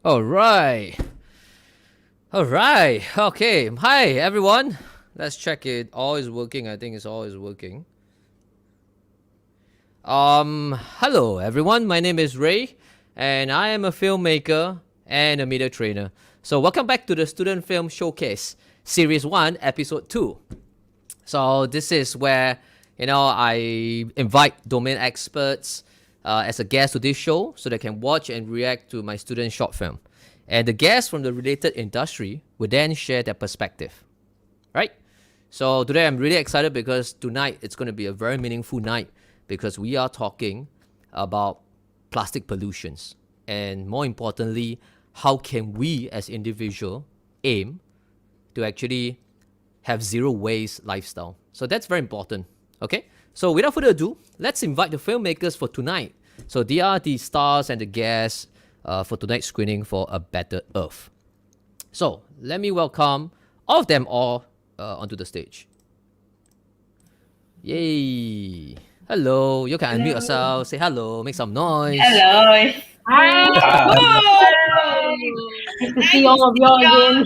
All right. All right. Okay. Hi, everyone. Let's check it. All is working. I think it's all is working. Hello, everyone. My name is Ray, and I am a filmmaker and a media trainer. So, welcome back to the Student Film Showcase, Series 1, Episode 2. So, this is where, I invite domain experts as a guest to this show so they can watch and react to my student short film. And the guests from the related industry will then share their perspective. Right? So today I'm really excited because tonight it's going to be a very meaningful night because we are talking about plastic pollutions. And more importantly, how can we as individual aim to actually have zero waste lifestyle? So that's very important. Okay? So without further ado, let's invite the filmmakers for tonight. So they are the stars and the guests for tonight's screening for A Better Earth. So let me welcome all of them all onto the stage. Yay! Hello, you can unmute yourself, say hello, make some noise. Hello. Hi. Nice to see all of you again.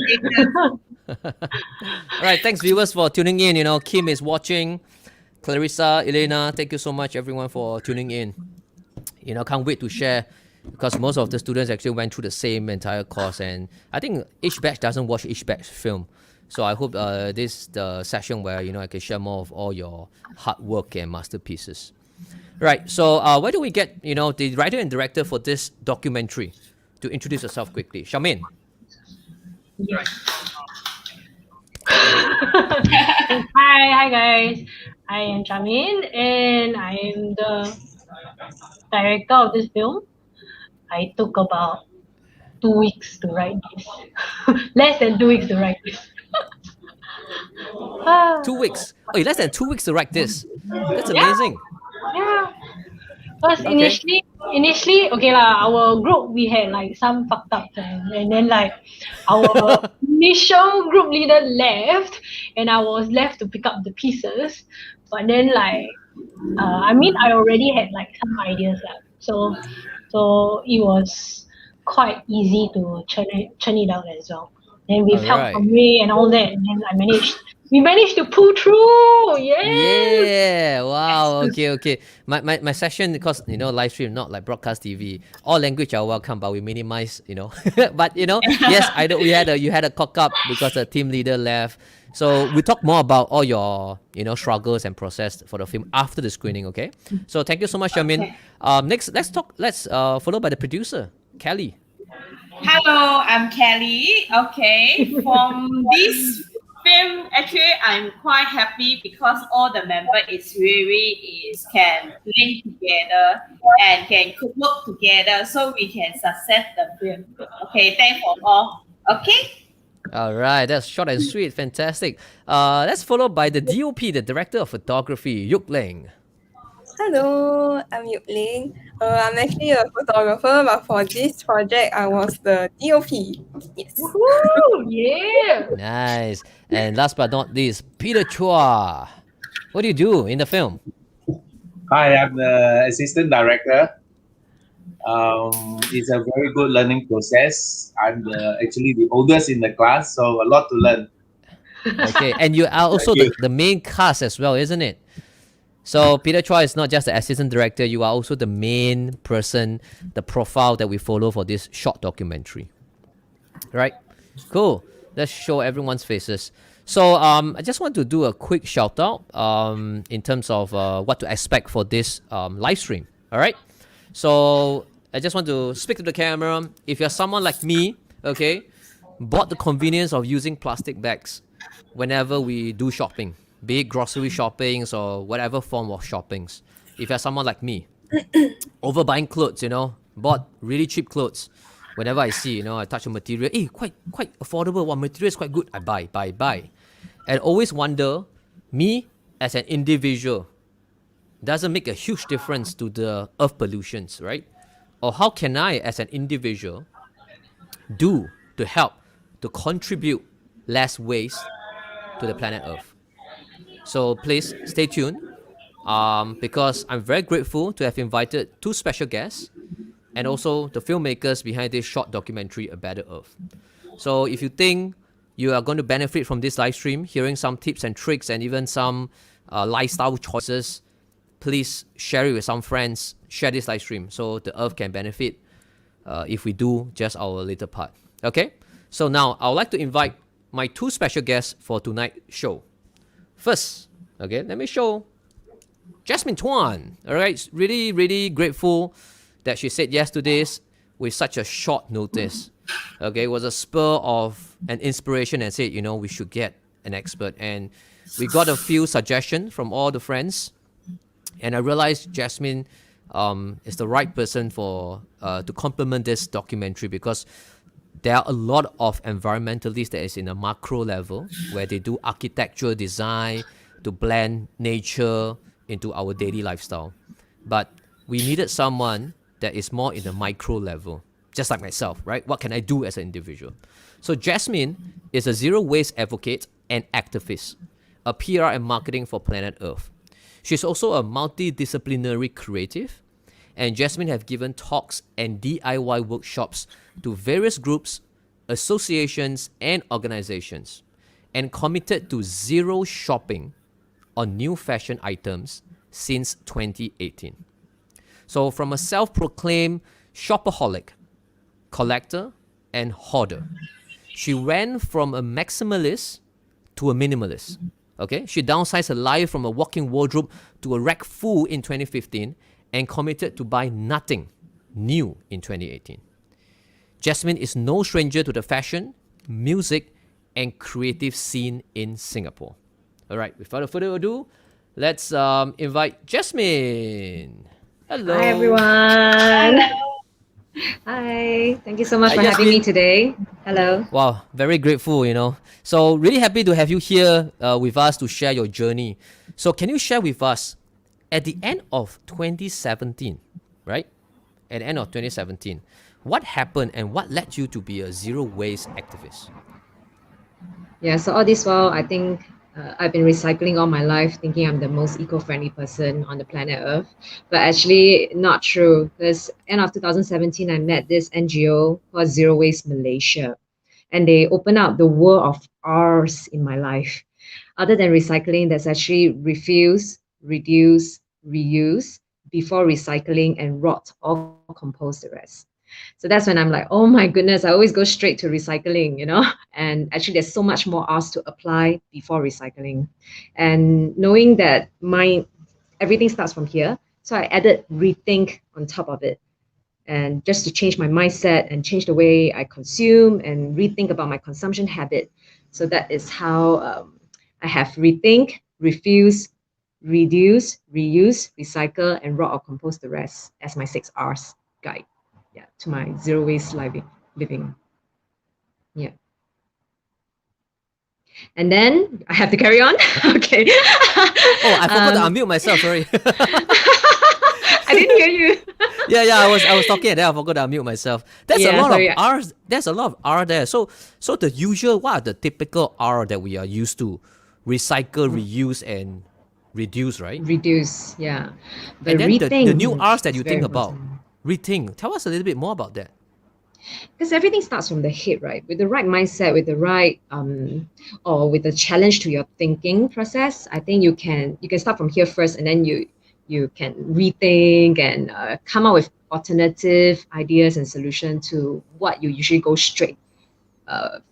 All right, thanks viewers for tuning in. Kim is watching. Clarissa, Elena, thank you so much everyone for tuning in. Can't wait to share because most of the students actually went through the same entire course, and I think each batch doesn't watch each batch film. So I hope this is the session where I can share more of all your hard work and masterpieces. Right. So where do we get the writer and director for this documentary? To introduce yourself quickly, Jasmine. Yes. Hi guys. I am Jasmine and I am the director of this film. I took about 2 weeks to write this. Less than 2 weeks to write this. 2 weeks. Oh, less than 2 weeks to write this. That's amazing. Yeah. Because initially, okay lah, our group we had like some fucked up time, and then like our initial group leader left, and I was left to pick up the pieces. But then I already had like some ideas lah, so it was quite easy to churn it out as well. And with help from Ray and all that, and then we managed to pull through. Yeah. Wow. Okay. My session, because live stream, not like broadcast TV. All language are welcome, but we minimize. But yes, I know you had a cock up because the team leader left. So we talk more about all your struggles and process for the film after the screening. Okay. So thank you so much, Jasmine. Next, let's followed by the producer, Kelly. Hello, I'm Kelly. Okay, from this film, actually, I'm quite happy because all the members can play together and can work together so we can success the film. Okay, thanks for all. Okay. All right, that's short and sweet. Fantastic. Let's follow by the DOP, the director of photography, Yuk Ling. Hello, I'm Yuk Ling. I'm actually a photographer, but for this project, I was the DOP. Yes. Woohoo! Yeah. Nice. And last but not least, Peter Chua. What do you do in the film? Hi, I'm the assistant director. It's a very good learning process. I'm actually the oldest in the class, so a lot to learn. Okay, and you are also the main cast as well, isn't it? So Peter Chua is not just the assistant director, you are also the main person, the profile that we follow for this short documentary. Right? Cool. Let's show everyone's faces. So I just want to do a quick shout out in terms of what to expect for this live stream. All right? So I just want to speak to the camera. If you're someone like me, okay, bought the convenience of using plastic bags whenever we do shopping, be it grocery shoppings or whatever form of shoppings. If you're someone like me, overbuying clothes, bought really cheap clothes. Whenever I see, I touch a material, quite affordable. Well, material is quite good. I buy. And always wonder, me as an individual, doesn't make a huge difference to the earth pollutions, right? Or how can I, as an individual, do to help to contribute less waste to the planet Earth? So please stay tuned because I'm very grateful to have invited two special guests and also the filmmakers behind this short documentary, A Better Earth. So if you think you are going to benefit from this live stream, hearing some tips and tricks and even some lifestyle choices, please share it with some friends, share this live stream so the earth can benefit if we do just our little part. Okay? So now I would like to invite my two special guests for tonight's show. First, okay, let me show Jasmine Tuan. All right, really, really grateful that she said yes to this with such a short notice. Okay, it was a spur of an inspiration and said, we should get an expert. And we got a few suggestions from all the friends. And I realized Jasmine is the right person for to complement this documentary, because there are a lot of environmentalists that is in a macro level where they do architectural design to blend nature into our daily lifestyle. But we needed someone that is more in the micro level, just like myself, right? What can I do as an individual? So Jasmine is a zero waste advocate and activist, a PR and marketing for Planet Earth. She's also a multidisciplinary creative, and Jasmine have given talks and DIY workshops to various groups, associations, and organizations, and committed to zero shopping on new fashion items since 2018. So from a self-proclaimed shopaholic, collector, and hoarder, she ran from a maximalist to a minimalist. Okay, she downsized her life from a walk-in wardrobe to a rack full in 2015 and committed to buy nothing new in 2018. Jasmine is no stranger to the fashion, music, and creative scene in Singapore. All right, without further ado, let's invite Jasmine. Hello. Hi, everyone. Hi. Thank you so much for having me today. Hello. Wow, very grateful, So really happy to have you here with us to share your journey. So can you share with us, at the end of 2017, right? At the end of 2017, what happened and what led you to be a zero waste activist? Yeah, so all this while, I think I've been recycling all my life, thinking I'm the most eco-friendly person on the planet Earth. But actually, not true. Because end of 2017, I met this NGO called Zero Waste Malaysia. And they opened up the world of R's in my life. Other than recycling, there's actually refuse, reduce, reuse, before recycling, and rot or compose the rest. So that's when I'm like, oh my goodness, I always go straight to recycling, and actually there's so much more R's to apply before recycling. And knowing that everything starts from here, so I added rethink on top of it, and just to change my mindset and change the way I consume and rethink about my consumption habit. So that is how I have rethink, refuse, reduce, reuse, recycle, and rot or compose the rest as my 6 R's guide. Yeah, to my zero waste living. Yeah. And then I have to carry on. Okay. Oh, I forgot to unmute myself. Sorry. I didn't hear you. Yeah. I was talking and then I forgot to unmute myself. That's a lot of R's. There's a lot of R there. So the usual, what are the typical R that we are used to? Recycle, reuse, and reduce, right? Reduce. Yeah. And then the new R's that you think about. Rethink. Tell us a little bit more about that. Because everything starts from the head, right? With the right mindset, with the right or with the challenge to your thinking process, I think you can start from here first, and then you can rethink and come up with alternative ideas and solutions to what you usually go straight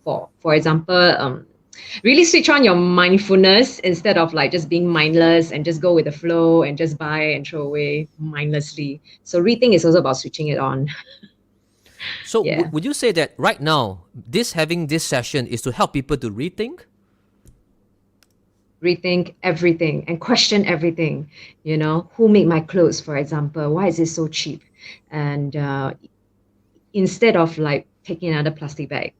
for. For example, really switch on your mindfulness instead of like just being mindless and just go with the flow and just buy and throw away mindlessly. So rethink is also about switching it on. So would you say that right now, having this session is to help people to rethink? Rethink everything and question everything. Who made my clothes, for example? Why is it so cheap? And instead of like taking another plastic bag,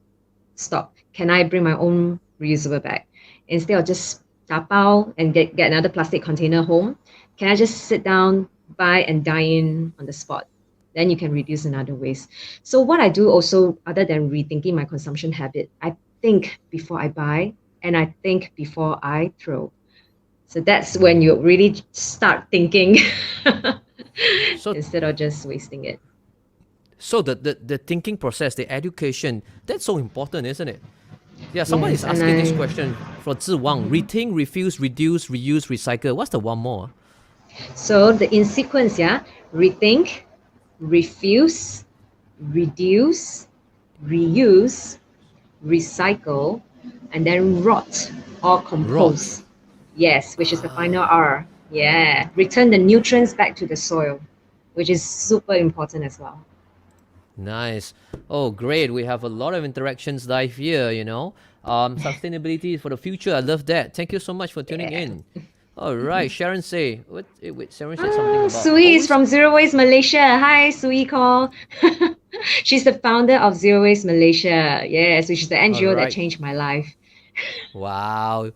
stop. Can I bring my own reusable bag? Instead of just tapao and get another plastic container home, can I just sit down, buy and dine in on the spot? Then you can reduce another waste. So what I do also, other than rethinking my consumption habit, I think before I buy and I think before I throw. So that's when you really start thinking instead of just wasting it. So the thinking process, the education, that's so important, isn't it? Yeah, someone Yes, is and asking this I question for Ziwang. Rethink, refuse, reduce, reuse, recycle. What's the one more? so the in sequence, yeah, rethink, refuse, reduce, reuse, recycle, and then rot or Rot. compose. Yes, which is the final R. Yeah, return the nutrients back to the soil, which is super important as well. Nice. Oh, great. We have a lot of interactions live here, sustainability for the future. I love that. Thank you so much for tuning Yeah. in. All right. Sharon say, wait, Sharon said something about Sui is always. from Zero Waste Malaysia. Hi, Sui Call. She's the founder of Zero Waste Malaysia. Yes, which is the NGO that right. changed my life. Wow.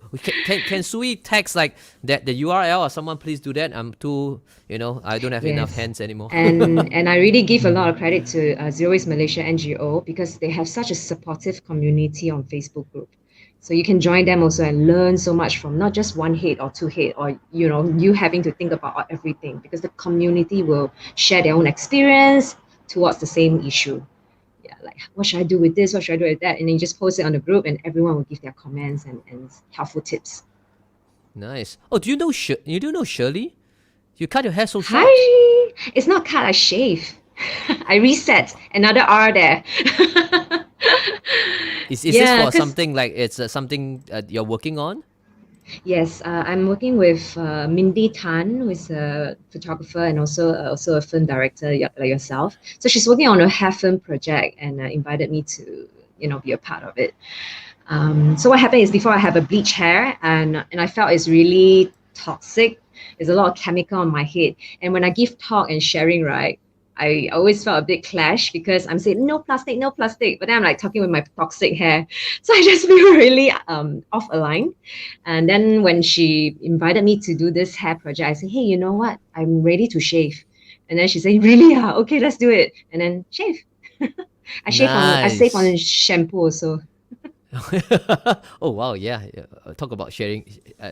Can Sui text like that the URL or someone please do that? I'm too, I don't have enough Yes. hands anymore. And I really give a lot of credit to Zero Waste Malaysia NGO because they have such a supportive community on Facebook group. So you can join them also and learn so much from not just one head or two head or you having to think about everything, because the community will share their own experience towards the same issue. Yeah, like what should I do with this? What should I do with that? And then you just post it on the group and everyone will give their comments and helpful tips. Nice. Oh, do you know Shirley? You cut your hair so short. Hi! It's not cut, I shave. I reset. Another R there. Is Yeah, this for 'cause- something like it's something you're working on? Yes, I'm working with Mindy Tan, who is a photographer and also a film director like yourself. So she's working on a hair film project and invited me to be a part of it. So what happened is before I have a bleach hair and I felt it's really toxic. There's a lot of chemical on my head, and when I give talk and sharing, right, I always felt a big clash because I'm saying no plastic, but then I'm like talking with my toxic hair, so I just feel really off aligned. And then when she invited me to do this hair project, I said, hey, you know what? I'm ready to shave. And then she said, really? Yeah, okay, let's do it. And then shave. I save on shampoo also. Oh wow, yeah. Talk about sharing,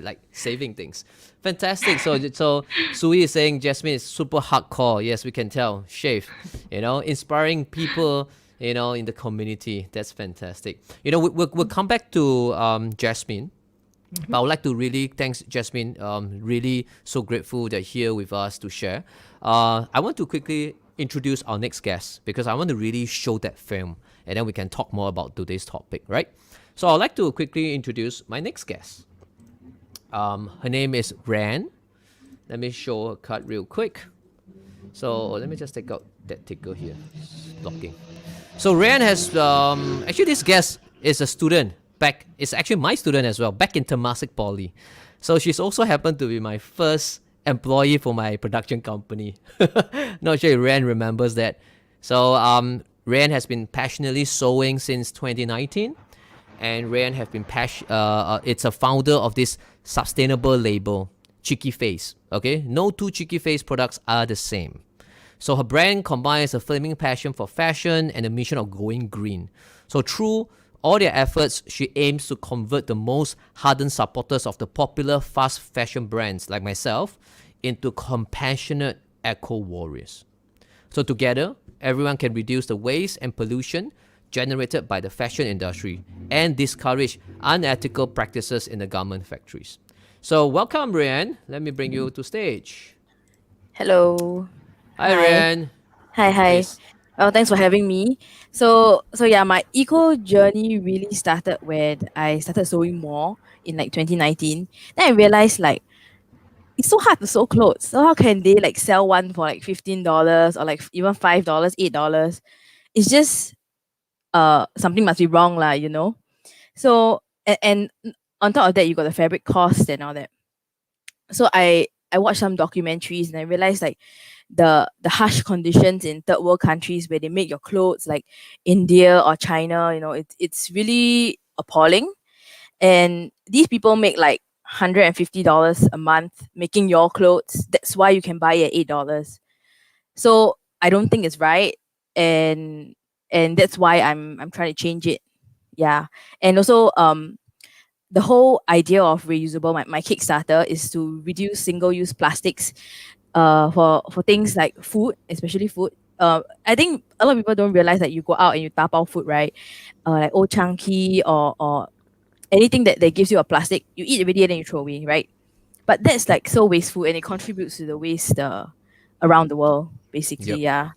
like saving things. Fantastic. So Sui is saying Jasmine is super hardcore. Yes, we can tell. Shave, inspiring people, in the community. That's fantastic. We'll come back to Jasmine. But I would like to really thanks Jasmine. Really so grateful that you're here with us to share. I want to quickly introduce our next guest because I want to really show that film, and then we can talk more about today's topic, right? So I'd like to quickly introduce my next guest. Her name is Raeann. Let me show her card real quick. So let me just take out that ticker here. It's blocking. So Raeann has actually this guest is a student it's actually my student as well, back in Temasek Poly. So she's also happened to be my first employee for my production company. Not sure if Raeann remembers that. So Raeann has been passionately sewing since 2019, and Raeann have been it's a founder of this sustainable label, Cheeky Face. Okay, no two Cheeky Face products are the same. So her brand combines a flaming passion for fashion and the mission of going green. So through all their efforts, she aims to convert the most hardened supporters of the popular fast fashion brands like myself into compassionate eco warriors. So together, everyone can reduce the waste and pollution generated by the fashion industry and discourage unethical practices in the garment factories. So welcome, Raeann. Let me bring you to stage. Hello. Hi, Raeann. Hi. Please. Well, thanks for having me. So yeah, my eco journey really started when I started sewing more in like 2019. Then I realized like it's so hard to sew clothes. So how can they like sell one for like $15 or like even $5, $8? It's just something must be wrong lah, So and on top of that, you got the fabric cost and all that. So I watched some documentaries and I realized like the harsh conditions in third world countries where they make your clothes, like India or China, it's really appalling. And these people make like $150 a month making your clothes. That's why you can buy it at $8. So I don't think it's right, and that's why I'm trying to change it. Yeah. And also the whole idea of reusable, my Kickstarter is to reduce single-use plastics for things like food, especially food. I think a lot of people don't realize that you go out and you tapao food, right? Like Old Chunky or anything that gives you a plastic, you eat already and then you throw away, right? But that's like so wasteful and it contributes to the waste around the world, basically. Yep. Yeah.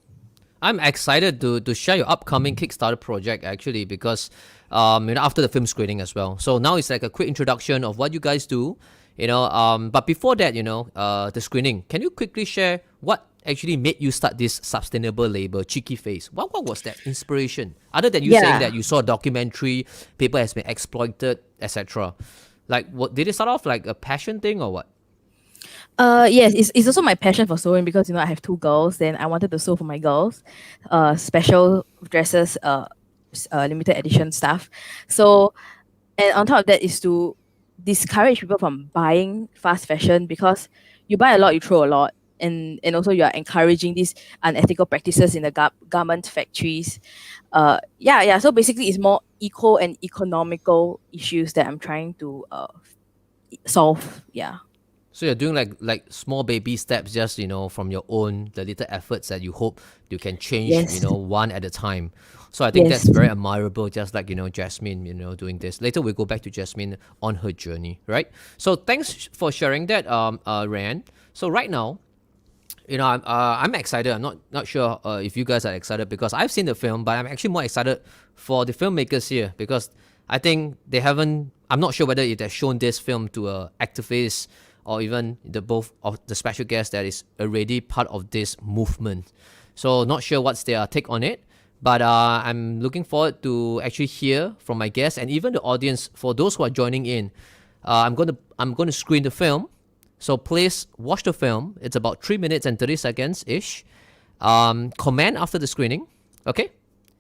I'm excited to share your upcoming Kickstarter project actually because after the film screening as well. So now it's like a quick introduction of what you guys do, but before that, the screening. Can you quickly share what actually made you start this sustainable label, Cheeky Face? What was that inspiration? Other than you saying that you saw a documentary, people has been exploited, etc. Like, what did it start off like a passion thing or what? Yes, it's also my passion for sewing because I have 2 girls. Then I wanted to sew for my girls, special dresses, limited edition stuff. So, and on top of that is to discourage people from buying fast fashion because you buy a lot, you throw a lot, and also you are encouraging these unethical practices in the garment factories. So basically, it's more eco and economical issues that I'm trying to solve. Yeah. So you're doing like small baby steps, just from your own, the little efforts that you hope you can change, Yes. one at a time. So I think Yes. that's very admirable, just like Jasmine, doing this. Later we'll go back to Jasmine on her journey, right? So thanks for sharing that, Raeann. So right now, I'm excited. I'm not sure if you guys are excited because I've seen the film, but I'm actually more excited for the filmmakers here because I think they haven't. I'm not sure whether they've shown this film to activists or even both of the special guests that is already part of this movement. So not sure what's their take on it, but I'm looking forward to actually hear from my guests and even the audience. For those who are joining in, I'm going to screen the film. So please watch the film. It's about 3 minutes and 30 seconds ish. Comment after the screening. Okay,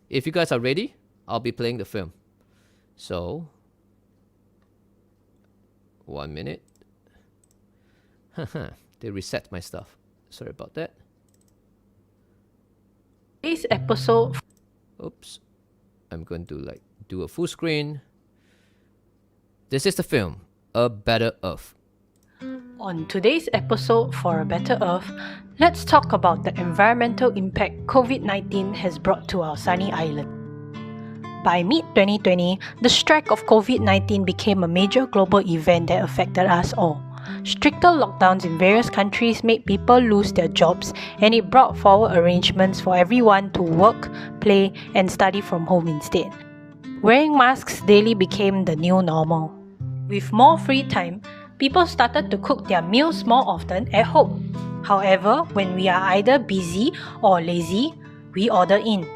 if you guys are ready, I'll be playing the film. So 1 minute. They reset my stuff. Sorry about that. Today's episode. Oops. I'm going to do a full screen. This is the film, A Better Earth. On today's episode for A Better Earth, let's talk about the environmental impact COVID-19 has brought to our sunny island. By mid-2020, the strike of COVID-19 became a major global event that affected us all. Stricter lockdowns in various countries made people lose their jobs, and it brought forward arrangements for everyone to work, play, and study from home instead. Wearing masks daily became the new normal. With more free time, people started to cook their meals more often at home. However, when we are either busy or lazy, we order in.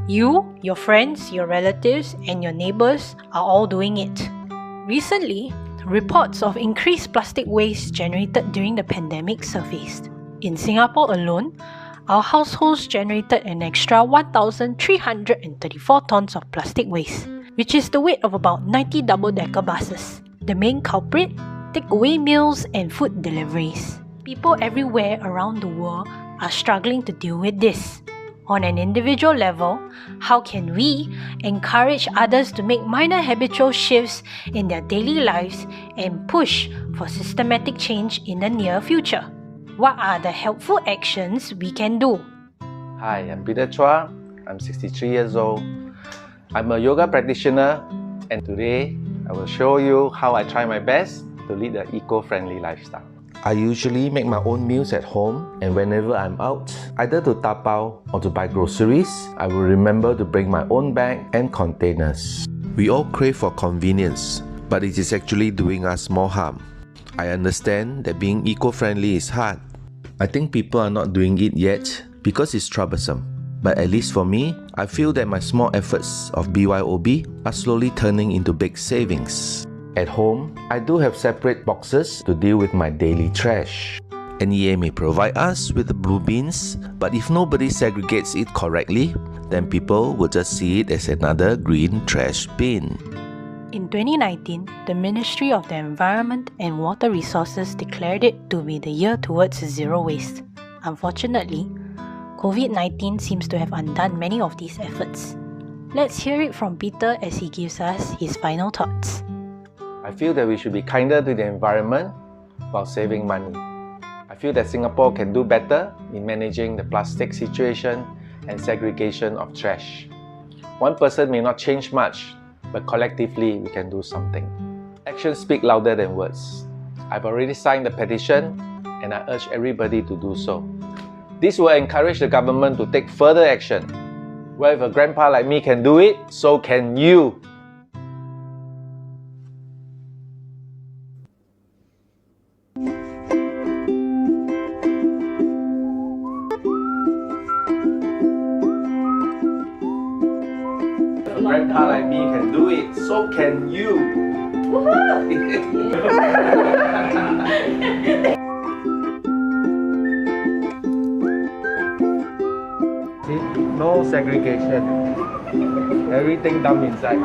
You, your friends, your relatives, and your neighbors are all doing it. Recently, reports of increased plastic waste generated during the pandemic surfaced. In Singapore alone, our households generated an extra 1,334 tons of plastic waste, which is the weight of about 90 double-decker buses. The main culprit? Takeaway meals and food deliveries. People everywhere around the world are struggling to deal with this. On an individual level, how can we encourage others to make minor habitual shifts in their daily lives and push for systematic change in the near future? What are the helpful actions we can do? Hi, I'm Tuan. I'm 63 years old. I'm a yoga practitioner, and today I will show you how I try my best to lead an eco-friendly lifestyle. I usually make my own meals at home, and whenever I'm out, either to tapao or to buy groceries, I will remember to bring my own bag and containers. We all crave for convenience, but it is actually doing us more harm. I understand that being eco-friendly is hard. I think people are not doing it yet because it's troublesome. But at least for me, I feel that my small efforts of BYOB are slowly turning into big savings. At home, I do have separate boxes to deal with my daily trash. NEA may provide us with the blue bins, but if nobody segregates it correctly, then people will just see it as another green trash bin. In 2019, the Ministry of the Environment and Water Resources declared it to be the year towards zero waste. Unfortunately, COVID-19 seems to have undone many of these efforts. Let's hear it from Peter as he gives us his final thoughts. I feel that we should be kinder to the environment while saving money. I feel that Singapore can do better in managing the plastic situation and segregation of trash. One person may not change much, but collectively we can do something. Actions speak louder than words. I've already signed the petition and I urge everybody to do so. This will encourage the government to take further action. Well, if a grandpa like me can do it, so can you. A grandpa like me can do it, so can you. See, no segregation. Everything dumped inside.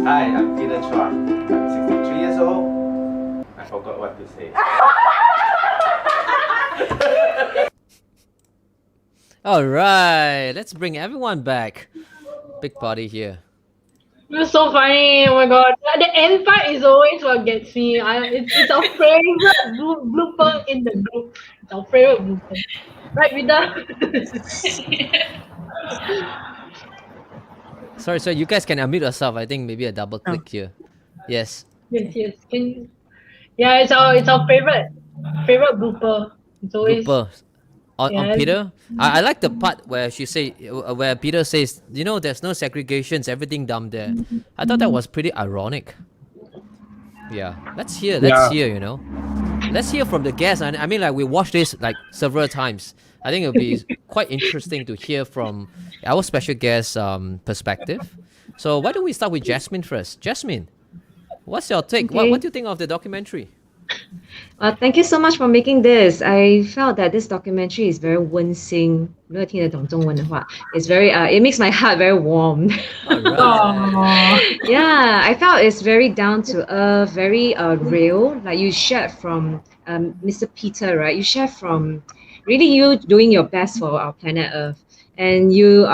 Hi, I'm Tuan. I'm 63 years old. I forgot what to say. All right, let's bring everyone back. Big party here. You're so funny. Oh my god. The end part is always what gets me. It's our favorite blooper in the group. It's our favorite blooper. Right, Vida? Sorry, you guys can unmute yourself. I think maybe a double click here. Yes. Yes. Yeah, it's our favorite blooper. It's always Blooper. On Peter, I like the part where where Peter says, you know, there's no segregations, everything dumped there. I thought that was pretty ironic. Yeah, let's hear, you know. Let's hear from the guests. I mean, like, we watched this like several times. I think it'll be quite interesting to hear from our special guest perspective. So why don't we start with Jasmine first? Jasmine, what's your take? Okay. What do you think of the documentary? Thank you so much for making this. I felt that this documentary is very 温馨. 如果听得懂中文的话, it's very it makes my heart very warm. Alright. Yeah, I felt it's very down to earth, very real. Like you shared from Mr. Peter, right? You shared from really you doing your best for our planet Earth. And you're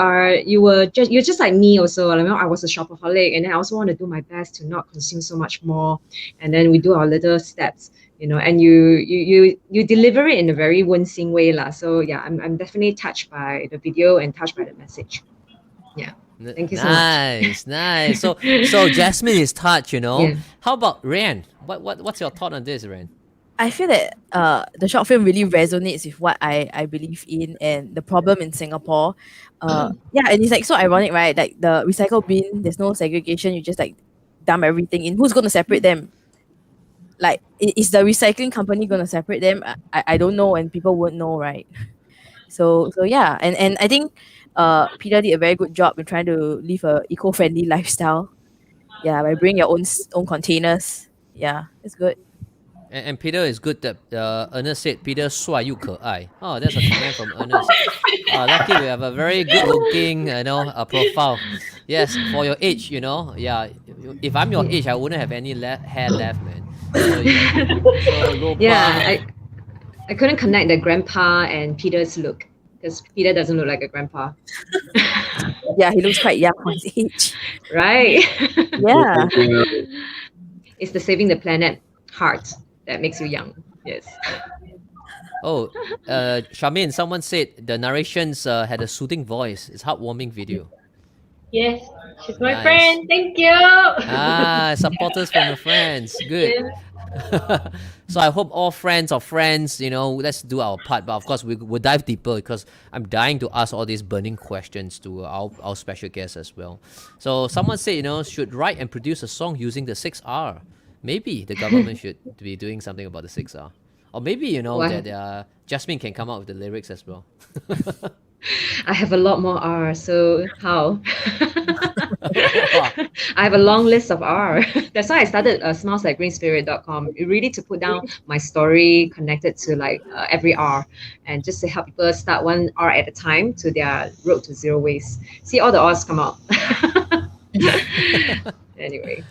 just like me also. I was a shopaholic, and then I also want to do my best to not consume so much more. And then we do our little steps, you know. And you deliver it in a very 温馨 way lah. So yeah, I'm definitely touched by the video and touched by the message. Yeah, thank you so much. Nice. So Jasmine is touched, you know. Yeah. How about Raeann? What's your thought on this, Raeann? I feel that the short film really resonates with what I believe in and the problem in Singapore. Yeah, and it's like so ironic, right? Like the recycle bin, there's no segregation. You just like dump everything in. Who's going to separate them? Like, is the recycling company going to separate them? I don't know, and people won't know, right? So yeah, and I think Peter did a very good job in trying to live a eco-friendly lifestyle. Yeah, by bringing your own containers. Yeah, it's good. And Peter is good that Ernest said Peter 帅又可爱. Oh, that's a comment from Ernest. Lucky we have a very good looking, profile. Yes, for your age, you know. Yeah, if I'm your age, I wouldn't have any hair left, man. So Yeah, I couldn't connect the grandpa and Peter's look because Peter doesn't look like a grandpa. Yeah, he looks quite young for his age. Right? Yeah. It's the saving the planet heart that makes you young. Yes. Oh, Charmaine, someone said the narrations had a soothing voice. It's heartwarming video. Yes, she's my Nice. friend. Thank you. Supporters from your friends. Good. So I hope all friends of friends, you know, let's do our part. But of course, we'll dive deeper because I'm dying to ask all these burning questions to our special guests as well. So someone said, you know, should write and produce a song using the 6R. Maybe the government should be doing something about the 6R. Or maybe, you know, that Jasmine can come up with the lyrics as well. I have a lot more R, so how? I have a long list of R. That's why I started smileslikegreenspirit.com. Really to put down my story connected to like every R and just to help people start one R at a time to their road to zero waste. See all the R's come out. Anyway.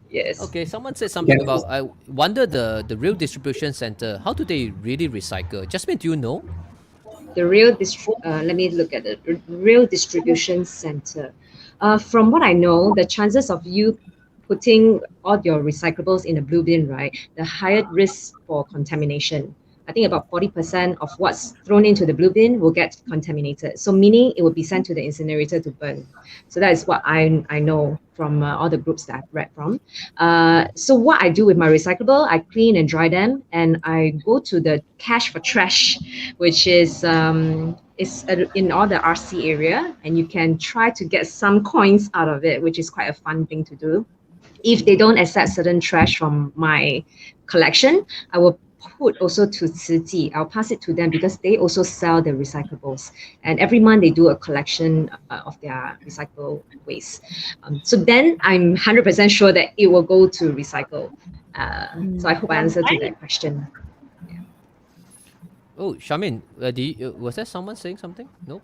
Yes. Okay, someone said something about, I wonder the real distribution center, how do they really recycle? Jasmine, do you know? The real let me look at it. The real distribution center. From what I know, the chances of you putting all your recyclables in a blue bin, right, the higher risk for contamination. I think about 40% of what's thrown into the blue bin will get contaminated. So meaning it will be sent to the incinerator to burn. So that is what I know from all the groups that I've read from. So what I do with my recyclable, I clean and dry them, and I go to the cash for trash, which is in all the RC area, and you can try to get some coins out of it, which is quite a fun thing to do. If they don't accept certain trash from my collection, I will put also to Citi. I'll pass it to them because they also sell the recyclables. And every month they do a collection of their recyclable waste. So then I'm 100% sure that it will go to recycle. So I hope I answered to that question. Oh, Jasmine, was there someone saying something? No?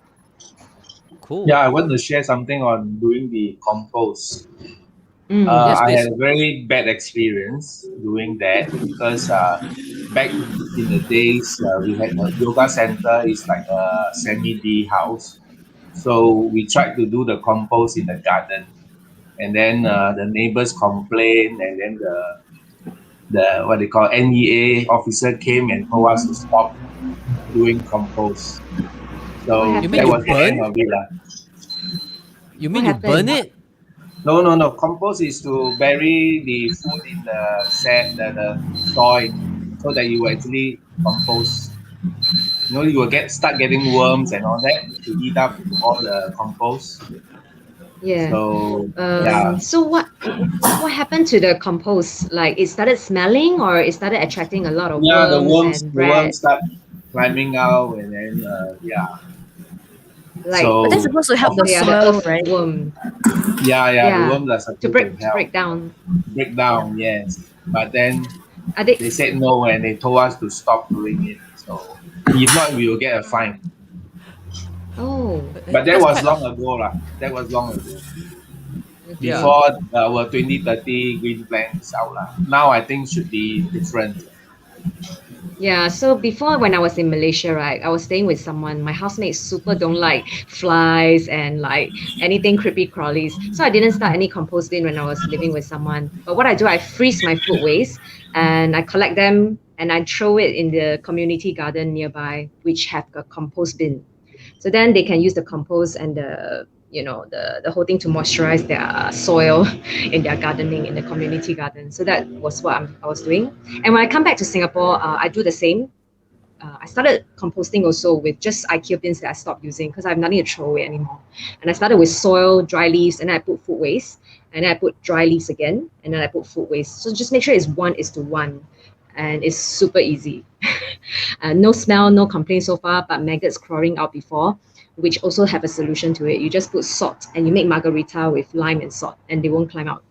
Cool. Yeah, I want to share something on doing the compost. Yes, I please. had a very bad experience doing that because back in the days, we had a yoga center. It's like a semi-D house. So we tried to do the compost in the garden. And then the neighbors complained, and then the what they call NEA officer came and told us to stop doing compost. So You mean that you was the end burn? of it. You mean you burn it? No. Compost is to bury the food in the sand, the soil, so that you will actually compost. You will start getting worms and all that to eat up all the compost. Yeah. So yeah. So what happened to the compost? Like it started smelling, or it started attracting a lot of worms and the worms rats? start climbing out, and then Like, But that's supposed to help the soil, right? Worm. the worms are supposed To break down. Break down, yes. But then Are they? they said no, and they told us to stop doing it. So if not, we will get a fine. Oh. But that was long ago, lah. That was long ago. Yeah. Before our 2030 green plan is out, lah. Now I think should be different. Yeah, so before when I was in Malaysia, right, I was staying with someone. My housemates super don't like flies and like anything creepy crawlies. So I didn't start any composting when I was living with someone. But what I do, I freeze my food waste and I collect them and I throw it in the community garden nearby, which have a compost bin. So then they can use the compost and the whole thing to moisturize their soil in their gardening in the community garden. So that was what I was doing. And when I come back to Singapore, I do the same. I started composting also with just IKEA bins that I stopped using because I have nothing to throw away anymore. And I started with soil, dry leaves, and then I put food waste, and then I put dry leaves again, and then I put food waste. So just make sure it's 1:1, and it's super easy. No smell, no complaint so far, but maggots crawling out before, which also have a solution to it. You just put salt and you make margarita with lime and salt, and they won't climb out.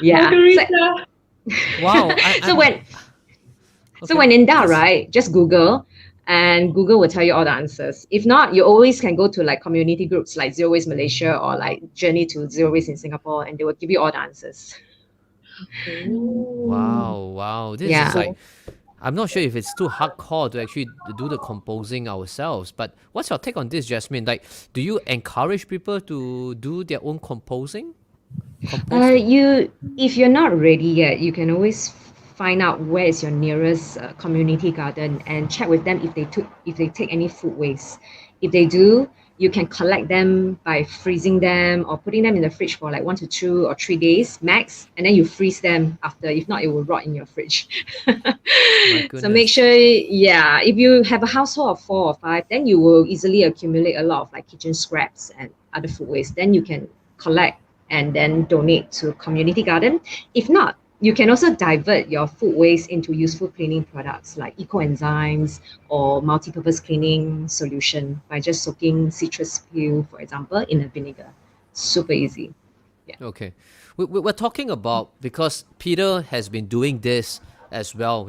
Yeah. Margarita. Wow. So when in doubt, right, just Google, and Google will tell you all the answers. If not, you always can go to like community groups like Zero Waste Malaysia or like Journey to Zero Waste in Singapore, and they will give you all the answers. Wow. This is like, I'm not sure if it's too hardcore to actually do the composing ourselves, but what's your take on this, Jasmine? Like, do you encourage people to do their own composing? If you're not ready yet, you can always find out where is your nearest community garden and check with them if they take any food waste. If they do, you can collect them by freezing them or putting them in the fridge for like 1 to 2 or 3 days max, and then you freeze them after. If not, it will rot in your fridge. So make sure, if you have a household of 4 or 5, then you will easily accumulate a lot of like kitchen scraps and other food waste. Then you can collect and then donate to community garden. If not, you can also divert your food waste into useful cleaning products like eco-enzymes or multi-purpose cleaning solution by just soaking citrus peel, for example, in a vinegar. Super easy. Yeah. Okay. We're talking about, because Peter has been doing this as well,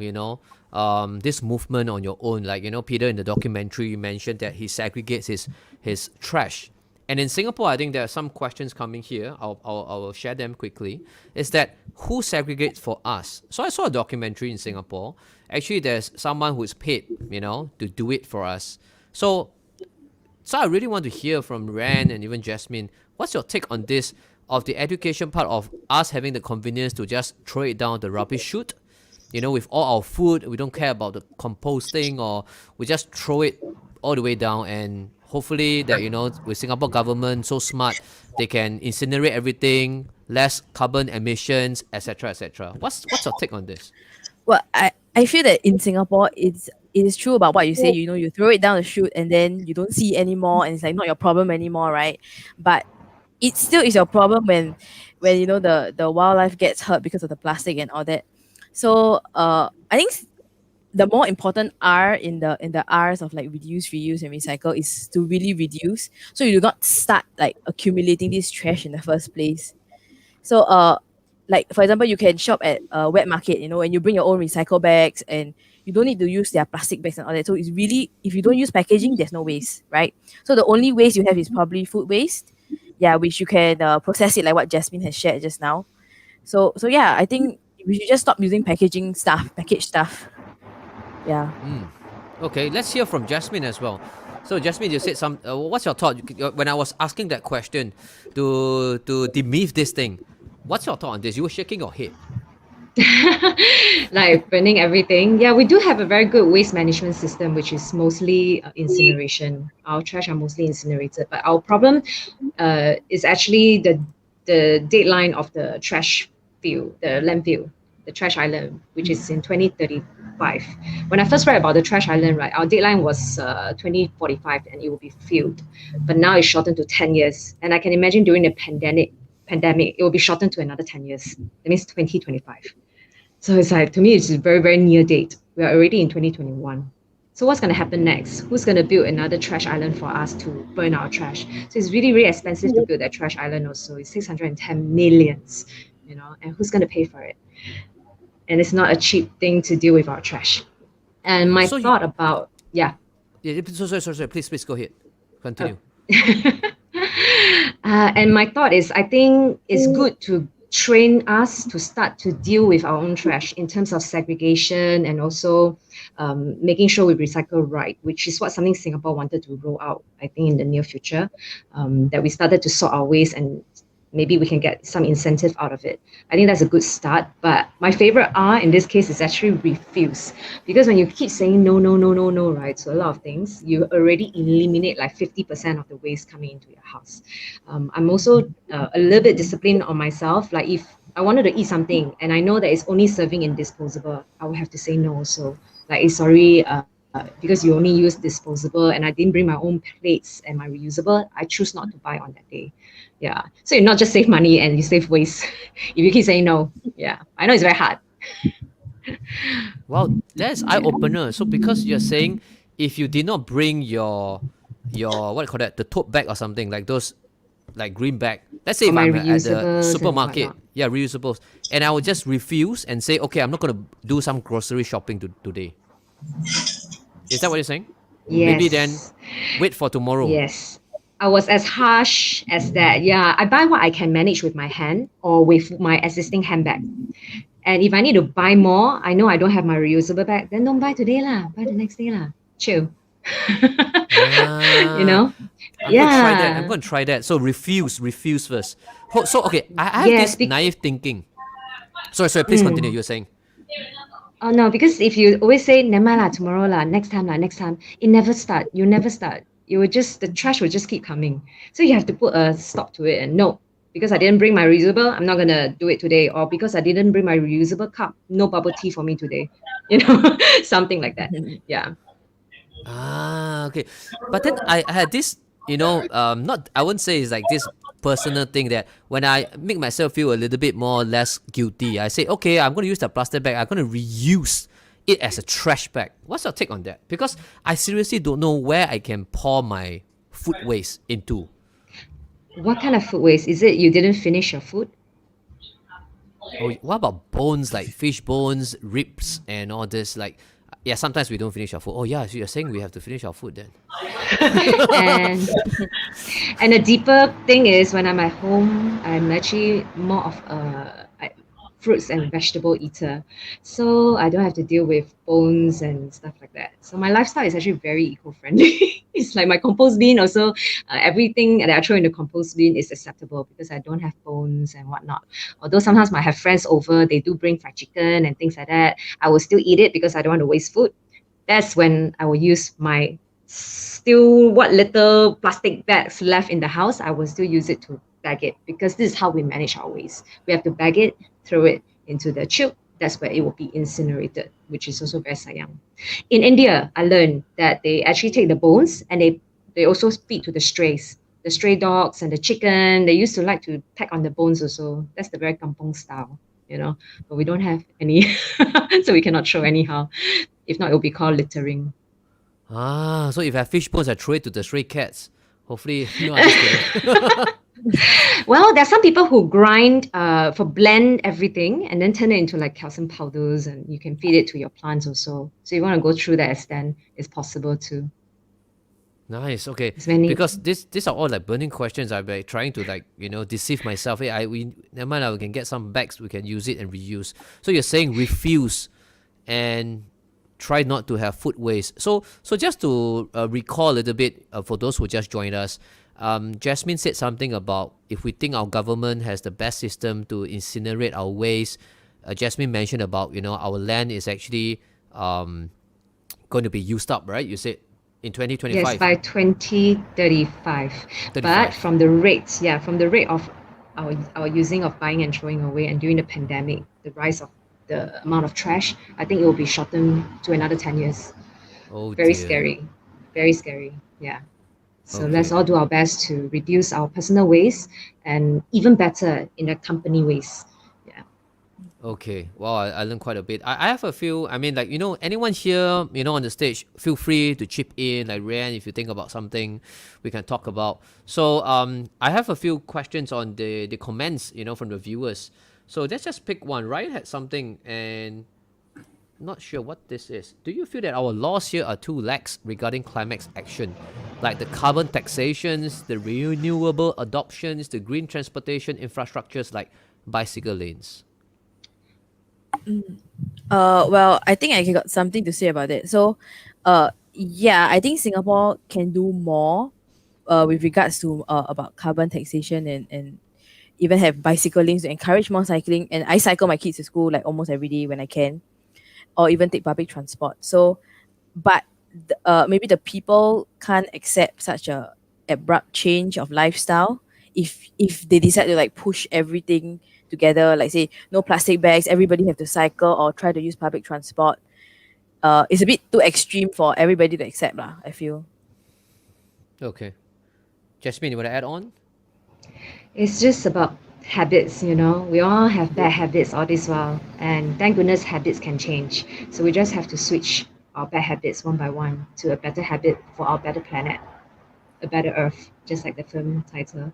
this movement on your own. Like, Peter, in the documentary, you mentioned that he segregates his trash. And in Singapore, I think there are some questions coming here. I will share them quickly. Is that who segregates for us? So I saw a documentary in Singapore. Actually, there's someone who's paid, to do it for us. So I really want to hear from Raeann and even Jasmine. What's your take on this, of the education part of us having the convenience to just throw it down the rubbish chute? with all our food, we don't care about the composting, or we just throw it all the way down. And hopefully that, with Singapore government so smart, they can incinerate everything, less carbon emissions, etc., etc. What's your take on this? Well, I feel that in Singapore, it is true about what you say. You throw it down the chute and then you don't see it anymore, and it's like not your problem anymore, right? But it still is your problem when the wildlife gets hurt because of the plastic and all that. So I think the more important R in the R's of like reduce, reuse, and recycle is to really reduce, so you do not start like accumulating this trash in the first place. So like for example, you can shop at a wet market, and you bring your own recycle bags, and you don't need to use their plastic bags and all that. So it's really, if you don't use packaging, there's no waste, right? So the only waste you have is probably food waste, which you can process it like what Jasmine has shared just now. So yeah, I think we should just stop using packaged stuff. Yeah. Okay, let's hear from Jasmine as well. So Jasmine, you said some. What's your thought when I was asking that question to demyth this thing? What's your thought on this? You were shaking your head. Like burning everything. Yeah, we do have a very good waste management system, which is mostly incineration. Our trash are mostly incinerated, but our problem is actually the deadline of the trash field, the landfill, the trash island, which is in 2035. When I first read about the trash island, right, our deadline was 2045 and it will be filled, but now it's shortened to 10 years. And I can imagine during the pandemic, it will be shortened to another 10 years. That means 2025. So it's like, to me, it's a very, very near date. We are already in 2021. So what's going to happen next? Who's going to build another trash island for us to burn our trash? So it's really, really expensive to build that trash island also. It's 610 millions, and who's going to pay for it? And it's not a cheap thing to deal with our trash. And my thought about, Yeah, sorry. Please go ahead. Continue. And my thought is, I think it's good to train us to start to deal with our own trash in terms of segregation, and also making sure we recycle right, which is what something Singapore wanted to roll out, I think, in the near future, that we started to sort our waste, and maybe we can get some incentive out of it. I think that's a good start. But my favorite R in this case is actually refuse. Because when you keep saying no, right, so a lot of things, you already eliminate like 50% of the waste coming into your house. I'm also a little bit disciplined on myself. Like if I wanted to eat something and I know that it's only serving in disposable, I will have to say no. So like, sorry, because you only use disposable and I didn't bring my own plates and my reusable, I choose not to buy on that day. Yeah. So you not just save money and you save waste if you keep saying no. Yeah. I know it's very hard. Well, that's eye-opener. So because you're saying if you did not bring your what do you call that, the tote bag or something, like those like green bag, let's say if I'm at the supermarket, reusables, and I would just refuse and say, okay, I'm not going to do some grocery shopping today. Is that what you're saying? Yes. Maybe then wait for tomorrow. Yes. I was as harsh as that. Yeah, I buy what I can manage with my hand or with my existing handbag. And if I need to buy more, I know I don't have my reusable bag, then don't buy today lah. Buy the next day lah. Chill. I'm going to try that. So refuse first. So okay, I have this naive thinking. Sorry, please continue. You were saying. Oh no, because if you always say never mind lah, tomorrow lah, next time, it never start. You never start. The trash will just keep coming. So you have to put a stop to it, and no, because I didn't bring my reusable, I'm not gonna do it today. Or because I didn't bring my reusable cup, no bubble tea for me today. Something like that. Yeah. Okay. But then I had this, I wouldn't say it's like this personal thing that when I make myself feel a little bit more less guilty, I say, okay, I'm going to use the plastic bag. I'm going to reuse it as a trash bag. What's your take on that? Because I seriously don't know where I can pour my food waste into. What kind of food waste? Is it you didn't finish your food? Oh, what about bones, like fish bones, ribs, and all this? Like, yeah, sometimes we don't finish our food. Oh yeah, so you're saying we have to finish our food then. and a deeper thing is when I'm at home, I'm actually more of fruits and vegetable eater. So I don't have to deal with bones and stuff like that. So my lifestyle is actually very eco-friendly. It's like my compost bin also, everything that I throw in the compost bin is acceptable because I don't have bones and whatnot. Although sometimes I have friends over, they do bring fried chicken and things like that. I will still eat it because I don't want to waste food. That's when I will use my still what little plastic bags left in the house, I will still use it to bag it because this is how we manage our waste. We have to bag it, throw it into the chute. That's where it will be incinerated, which is also very sayang. In India, I learned that they actually take the bones and they also feed to the strays. The stray dogs and the chicken, they used to like to peck on the bones also. That's the very kampong style, you know. But we don't have any, so we cannot throw anyhow. If not, it will be called littering. Ah, so if I have fish bones, I throw it to the stray cats. Hopefully, no, I'm just kidding. Well, there's some people who grind for blend everything and then turn it into like calcium powders, and you can feed it to your plants also. So if you want to go through that extent, it's possible too. Nice. Okay. There's many. Because these are all like burning questions. I've been trying to like deceive myself. Hey, never mind. We can get some bags. We can use it and reuse. So you're saying refuse and try not to have food waste. So just to recall a little bit for those who just joined us, Jasmine said something about if we think our government has the best system to incinerate our waste. Jasmine mentioned about our land is actually going to be used up, right? You said in 2025. Yes, by 2035. But from the rate of our using of buying and throwing away, and during the pandemic, the rise of the amount of trash, I think it will be shortened to another 10 years. Oh, very dear. scary. Very scary. Yeah. So Okay. let's all do our best to reduce our personal waste and even better in the company waste. Yeah. Okay. Wow, I learned quite a bit. I have a few. I mean, like anyone here, on the stage, feel free to chip in. Like Raeann, if you think about something, we can talk about. So I have a few questions on the comments, from the viewers. So let's just pick one. Ryan had something, and not sure what this is. Do you feel that our laws here are too lax regarding climate action, like the carbon taxations, the renewable adoptions, the green transportation infrastructures like bicycle lanes? Well, I think I got something to say about it. So, yeah, I think Singapore can do more, with regards to about carbon taxation and even have bicycle lanes to encourage more cycling. And I cycle my kids to school like almost every day when I can, or even take public transport. So, but maybe the people can't accept such a abrupt change of lifestyle if they decide to like push everything together, like say no plastic bags, everybody have to cycle or try to use public transport. It's a bit too extreme for everybody to accept lah, I feel. Okay. Jasmine, you want to add on? It's just about habits, We all have bad habits all this while, and thank goodness habits can change. So we just have to switch our bad habits one by one to a better habit for our better planet, a better earth, just like the film title.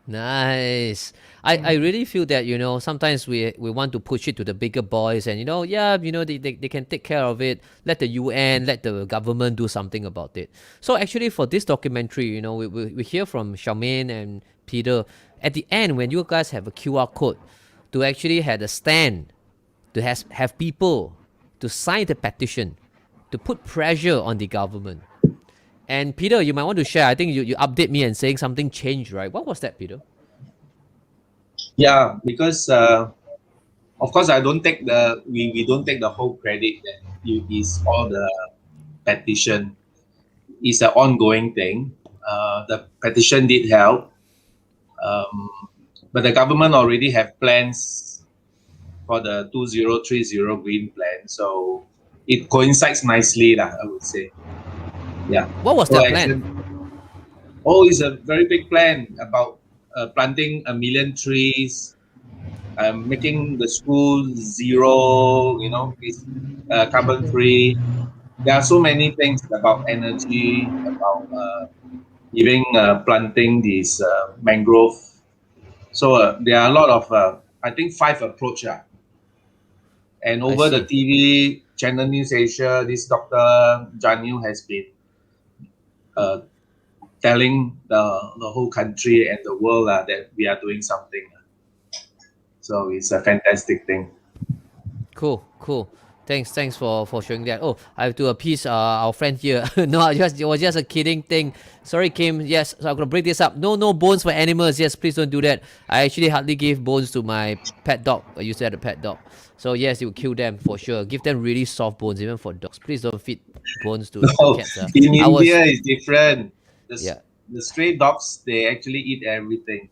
Nice. I really feel that sometimes we want to push it to the bigger boys, and they can take care of it. Let the UN, let the government do something about it. So actually for this documentary, we hear from Charmaine and Peter at the end when you guys have a QR code to actually have a stand, to have people to sign the petition, to put pressure on the government. And Peter, you might want to share. I think you update me and saying something changed, right? What was that, Peter? Yeah, because of course I don't take we don't take the whole credit that it is all the petition. It's an ongoing thing. The petition did help, but the government already have plans for the 2030 green plan, so it coincides nicely, I would say. Yeah. What was So that plan? it's a very big plan about planting 1 million trees, making the school zero, it's carbon free. There are so many things about energy, about even planting these mangrove. So there are a lot of, I think 5 approach. And over the TV, Channel News Asia, this Dr. Janu has been telling the whole country and the world that we are doing something. So it's a fantastic thing. Cool, cool. Thanks for sharing that. Oh, I have to appease our friend here. No, it was just a kidding thing. Sorry, Kim. Yes, so I'm gonna break this up. No bones for animals. Yes, please don't do that. I actually hardly give bones to my pet dog. I used to have a pet dog. So yes, you will kill them for sure. Give them really soft bones, even for dogs. Please don't feed bones to No, cats. in India it's different. Yeah. The stray dogs, they actually eat everything.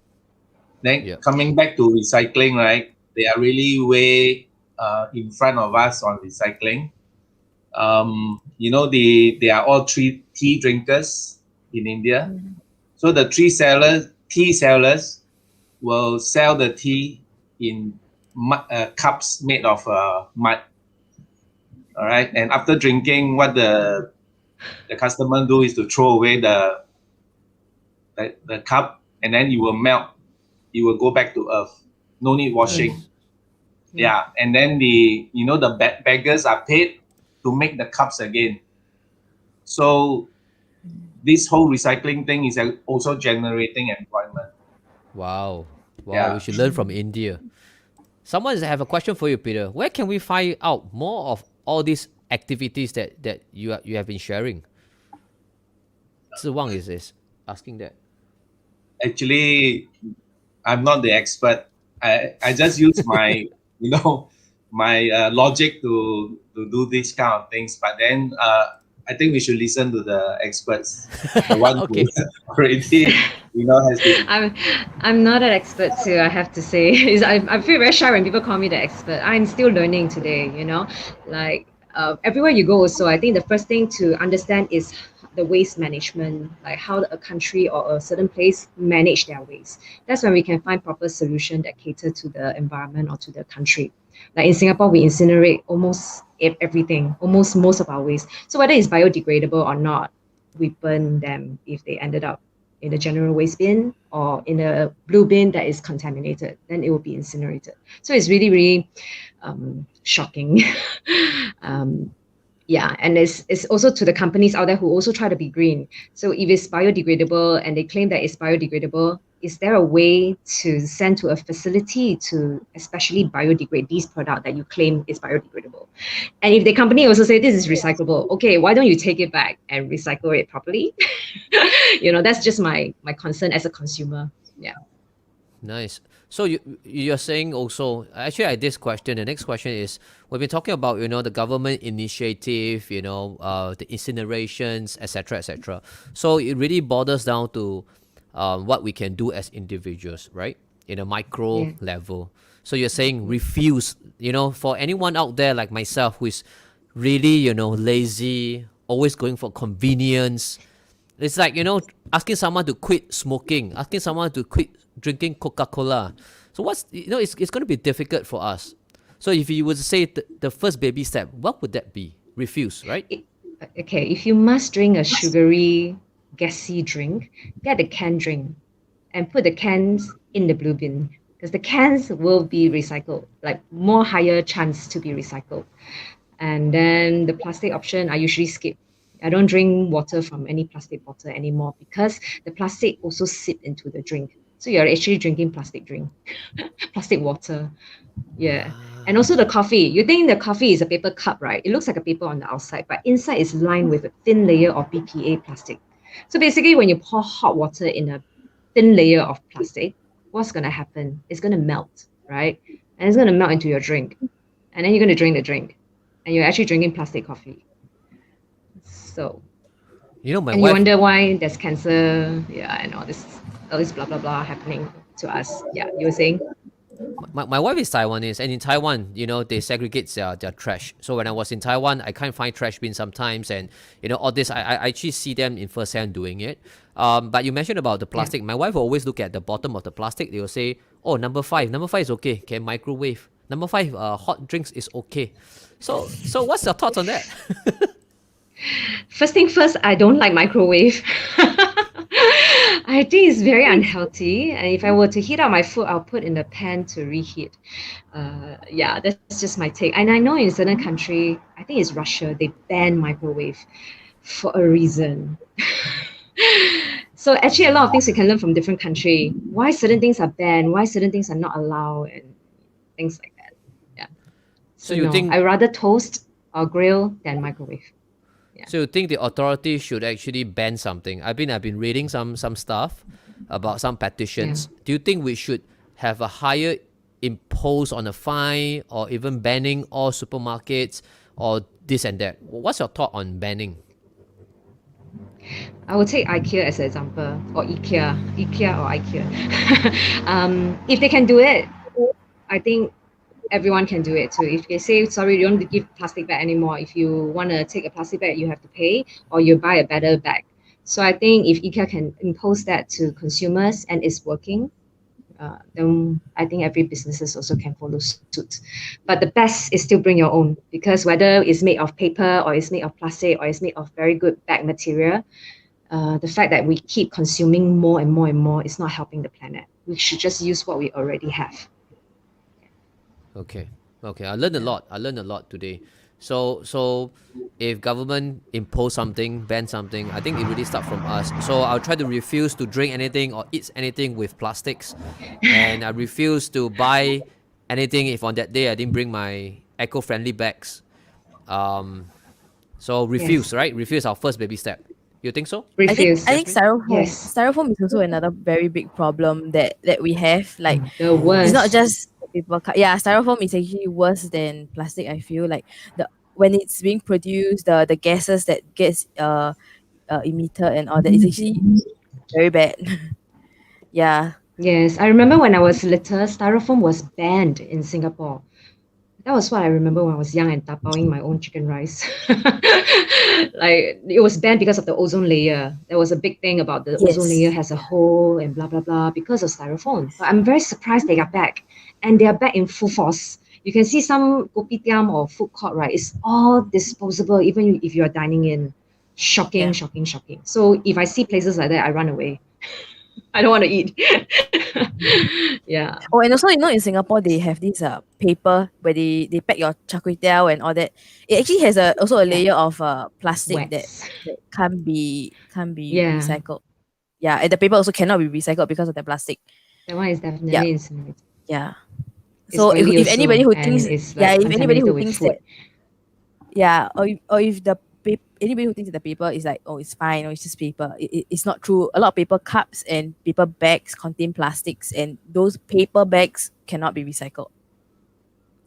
Then Yeah. coming back to recycling, right? They are really way in front of us on recycling. They are all tea drinkers in India. So the tea sellers will sell the tea in cups made of mud. All right, and after drinking, what the customer do is to throw away the cup, and then it will melt. It will go back to earth. No need washing. Yeah, and then the beggars are paid to make the cups again. So this whole recycling thing is also generating employment. Wow. Yeah. We should learn from India. Someone have a question for you, Peter. Where can we find out more of all these activities that you have been sharing? Ziwang is asking that. Actually, I'm not the expert. I just use my my logic to do these kind of things. But then I think we should listen to the experts, the one Okay. who already has been. I'm not an expert too, I have to say. I feel very shy when people call me the expert. I'm still learning today, like everywhere you go also, I think the first thing to understand is the waste management, like how a country or a certain place manage their waste. That's when we can find proper solution that cater to the environment or to the country. Like in Singapore, we incinerate almost everything, almost most of our waste. So whether it's biodegradable or not, we burn them if they ended up in the general waste bin or in a blue bin that is contaminated, then it will be incinerated. So it's really, really shocking. Yeah, and it's also to the companies out there who also try to be green. So if it's biodegradable and they claim that it's biodegradable, is there a way to send to a facility to especially biodegrade these products that you claim is biodegradable? And if the company also say this is recyclable, okay, why don't you take it back and recycle it properly? That's just my concern as a consumer. Yeah. Nice. So you're saying also, actually, I this question. The next question is, we've been talking about the government initiative, the incinerations, etc., etc. So it really boils down to what we can do as individuals, right? In a micro level. So you're saying refuse. For anyone out there like myself who is really lazy, always going for convenience. It's like asking someone to quit smoking, asking someone to quit drinking Coca-Cola. So it's going to be difficult for us. So if you would say the first baby step, what would that be? Refuse, right? Okay, if you must drink a sugary, gassy drink, get the canned drink and put the cans in the blue bin, because the cans will be recycled, like more higher chance to be recycled. And then the plastic option, I usually skip. I don't drink water from any plastic bottle anymore because the plastic also seep into the drink. So you're actually drinking plastic drink, plastic water. Yeah. And also the coffee. You think the coffee is a paper cup, right? It looks like a paper on the outside, but inside is lined with a thin layer of BPA plastic. So basically, when you pour hot water in a thin layer of plastic, what's going to happen? It's going to melt, right? And it's going to melt into your drink. And then you're going to drink the drink. And you're actually drinking plastic coffee. So, my and wife, you wonder why there's cancer, and all this blah blah blah happening to us. Yeah, you were saying? My wife is Taiwanese, and in Taiwan, they segregate their trash. So when I was in Taiwan, I can't find trash bins sometimes, and all this, I actually see them in first hand doing it. But you mentioned about the plastic. Yeah. My wife will always look at the bottom of the plastic. They will say, "Oh, number 5 is okay. Can microwave. Number 5, hot drinks is okay." So what's your thoughts on that? First thing first, I don't like microwave. I think it's very unhealthy. And if I were to heat up my food, I'll put in the pan to reheat. That's just my take. And I know in certain country, I think it's Russia, they ban microwave for a reason. So actually, a lot of things we can learn from different country. Why certain things are banned? Why certain things are not allowed? And things like that. Yeah. So you no, think- I rather toast or grill than microwave. So you think the authorities should actually ban something? I've been reading some stuff about some petitions. Do you think we should have a higher impose on a fine, or even banning all supermarkets, or this and that? What's your thought on banning? I would take IKEA as an example, or IKEA or IKEA. If they can do it, I think everyone can do it too. If they say, sorry, you don't give plastic bag anymore. If you want to take a plastic bag, you have to pay, or you buy a better bag. So I think if IKEA can impose that to consumers and it's working, then I think every businesses also can follow suit. But the best is still bring your own, because whether it's made of paper or it's made of plastic or it's made of very good bag material, the fact that we keep consuming more and more and more is not helping the planet. We should just use what we already have. Okay, I learned a lot today. So if government impose something, ban something, I think it really starts from us. So I'll try to refuse to drink anything or eat anything with plastics, and I refuse to buy anything if on that day I didn't bring my eco-friendly bags. So refuse, Yes. right? Refuse our first baby step. You think so? Refuse. I think styrofoam. Yes. Styrofoam is also another very big problem that we have. Like The worst. it's not just paper cup. Yeah, styrofoam is actually worse than plastic. I feel like when it's being produced, the gases that gets emitted and all that is actually very bad. Yeah. Yes, I remember when I was little, styrofoam was banned in Singapore. That was what I remember when I was young and tapaoing my own chicken rice. Like, it was banned because of the ozone layer. There was a big thing about the ozone layer has a hole and blah, blah, blah because of styrofoam. But I'm very surprised they are back. And they are back in full force. You can see some kopitiam or food court, right? It's all disposable, even if you are dining in. Shocking, Yeah. shocking, shocking. So if I see places like that, I run away. I don't want to eat. Yeah. Oh, and also, in Singapore, they have this paper where they pack your char kway teow and all that. It actually has also a layer of plastic that Wax. can't be Yeah. recycled. Yeah, and the paper also cannot be recycled because of the plastic. That one is definitely Yeah. incinerated. Yeah. It's So if oily anybody who also, thinks, and it's, yeah, like, if anybody who contaminated with thinks food. that, yeah, or if the anybody who thinks that the paper is like, oh, it's fine, or it's just paper, it's not true. A lot of paper cups and paper bags contain plastics, and those paper bags cannot be recycled.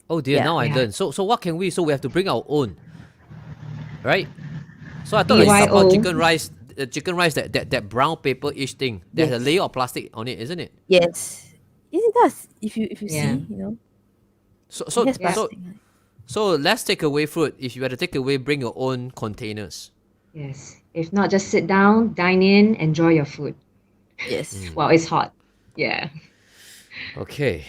Oh dear, Yeah. now I Yeah. learned. So what can we? So we have to bring our own, right? So I thought like BYO. about chicken rice, that brown paper-ish thing. There's a Yes. layer of plastic on it, isn't it? Yes, it does. If you Yeah. see, So it has Yeah. plastic. so let's take away fruit. If you had to take away, bring your own containers. Yes. If not, just sit down, dine in, enjoy your food Yes. while it's hot. Yeah. Okay.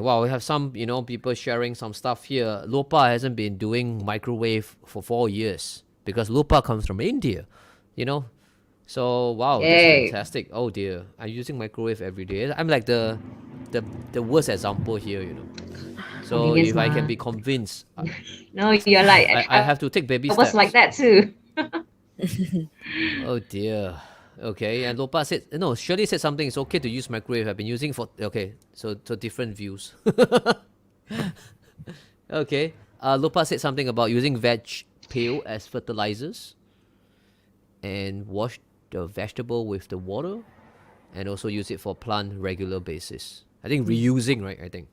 Wow, we have some, people sharing some stuff here. Lopa hasn't been doing microwave for 4 years because Lopa comes from India, So wow, that's Yay. fantastic. Oh dear, I'm using microwave every day. I'm like the worst example here, So Convenience if I can mah. be convinced, No, you're like, I have to take baby I steps. was like that too. Oh dear. Okay, and Lopa said, no, Shirley said something. It's okay to use microwave. I've been using for, okay, so different views. Okay, Lopa said something about using veg peel as fertilizers and wash the vegetable with the water and also use it for plant regular basis. I think reusing, right? I think.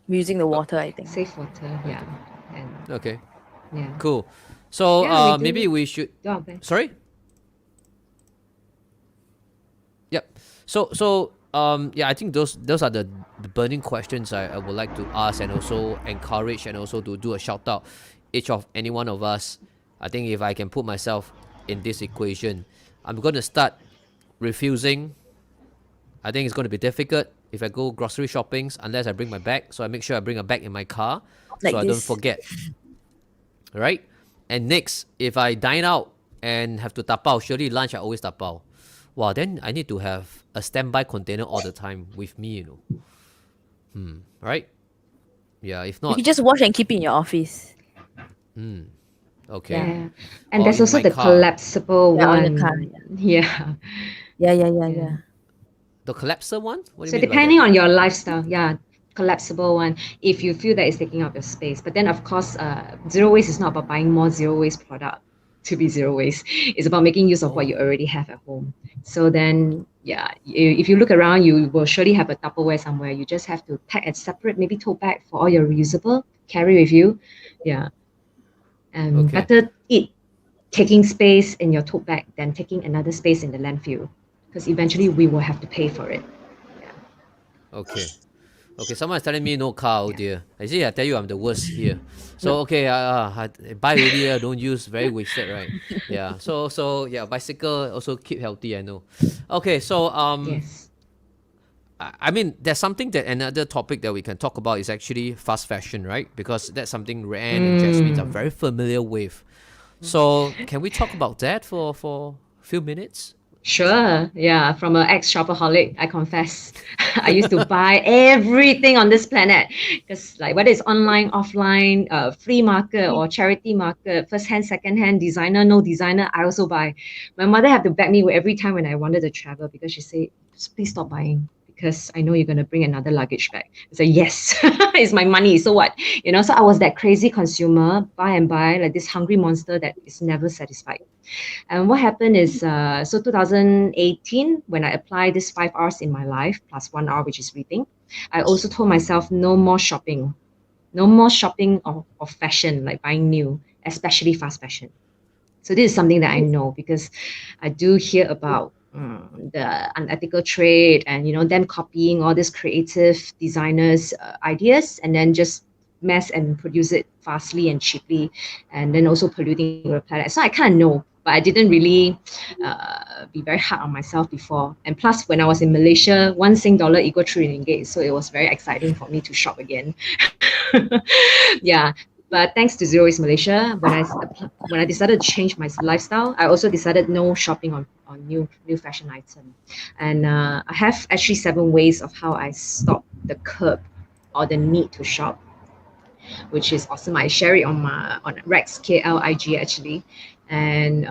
We're using the water, I think. Safe water, yeah. And Okay, yeah. cool. So Yeah, we do. maybe we should. Do our best. Sorry. Yep. So yeah, I think those are the burning questions I would like to ask, and also encourage, and also to do a shout out each of any one of us. I think if I can put myself in this equation, I'm going to start refusing. I think it's going to be difficult if I go grocery shopping unless I bring my bag. So I make sure I bring a bag in my car Like so I don't this. forget. Right? And next, if I dine out and have to tapao, surely lunch I always tapao. Wow, then I need to have a standby container all the time with me, Right? Yeah, if You not, can just wash and keep it in your office. okay. Yeah. And Or there's in also my the car. collapsible Yeah, on one. the car, Yeah. Yeah. The collapser one? What do So you mean by depending that? on your lifestyle, yeah, collapsible one, if you feel that it's taking up your space. But then of course, zero waste is not about buying more zero waste product to be zero waste. It's about making use of what you already have at home. So then, yeah, if you look around, you will surely have a Tupperware somewhere. You just have to pack a separate, maybe tote bag for all your reusable, carry with you. Yeah. And Okay. better it taking space in your tote bag than taking another space in the landfill, because eventually we will have to pay for it. Okay. Okay, someone is telling me no car, oh dear. I see, I tell you I'm the worst here. So, okay, buy already, don't use, very wasted, right? Yeah, so yeah, bicycle also keep healthy, I know. Okay, so, Yes. I mean, there's something that another topic that we can talk about is actually fast fashion, right? Because that's something Raeann and Jasmine are very familiar with. So, can we talk about that for a few minutes? Sure. Yeah. From an ex-shopaholic, I confess. I used to buy everything on this planet because, like, whether it's online, offline, free market or charity market, first hand, second hand, designer, no designer, I also buy. My mother had to back me every time when I wanted to travel because she said, please stop buying because I know you're going to bring another luggage back. I said, yes, it's my money. So what? You know, so I was that crazy consumer, buy and buy, like this hungry monster that is never satisfied. And what happened is, so 2018, when I applied this 5 R's in my life, plus 1 R, which is reading, I also told myself no more shopping. No more shopping of fashion, like buying new, especially fast fashion. So this is something that I know because I do hear about the unethical trade and, you know, them copying all these creative designers' ideas and then just mass and produce it fastly and cheaply, and then also polluting the planet. So I kind of know, but I didn't really be very hard on myself before. And plus, when I was in Malaysia, one Sing dollar equal 3 ringgit, so it was very exciting for me to shop again. Yeah. But thanks to Zero Waste Malaysia, when I decided to change my lifestyle, I also decided no shopping on new fashion items. And I have actually 7 ways of how I stop the curb or the need to shop, which is awesome. I share it on Rex KL IG actually, and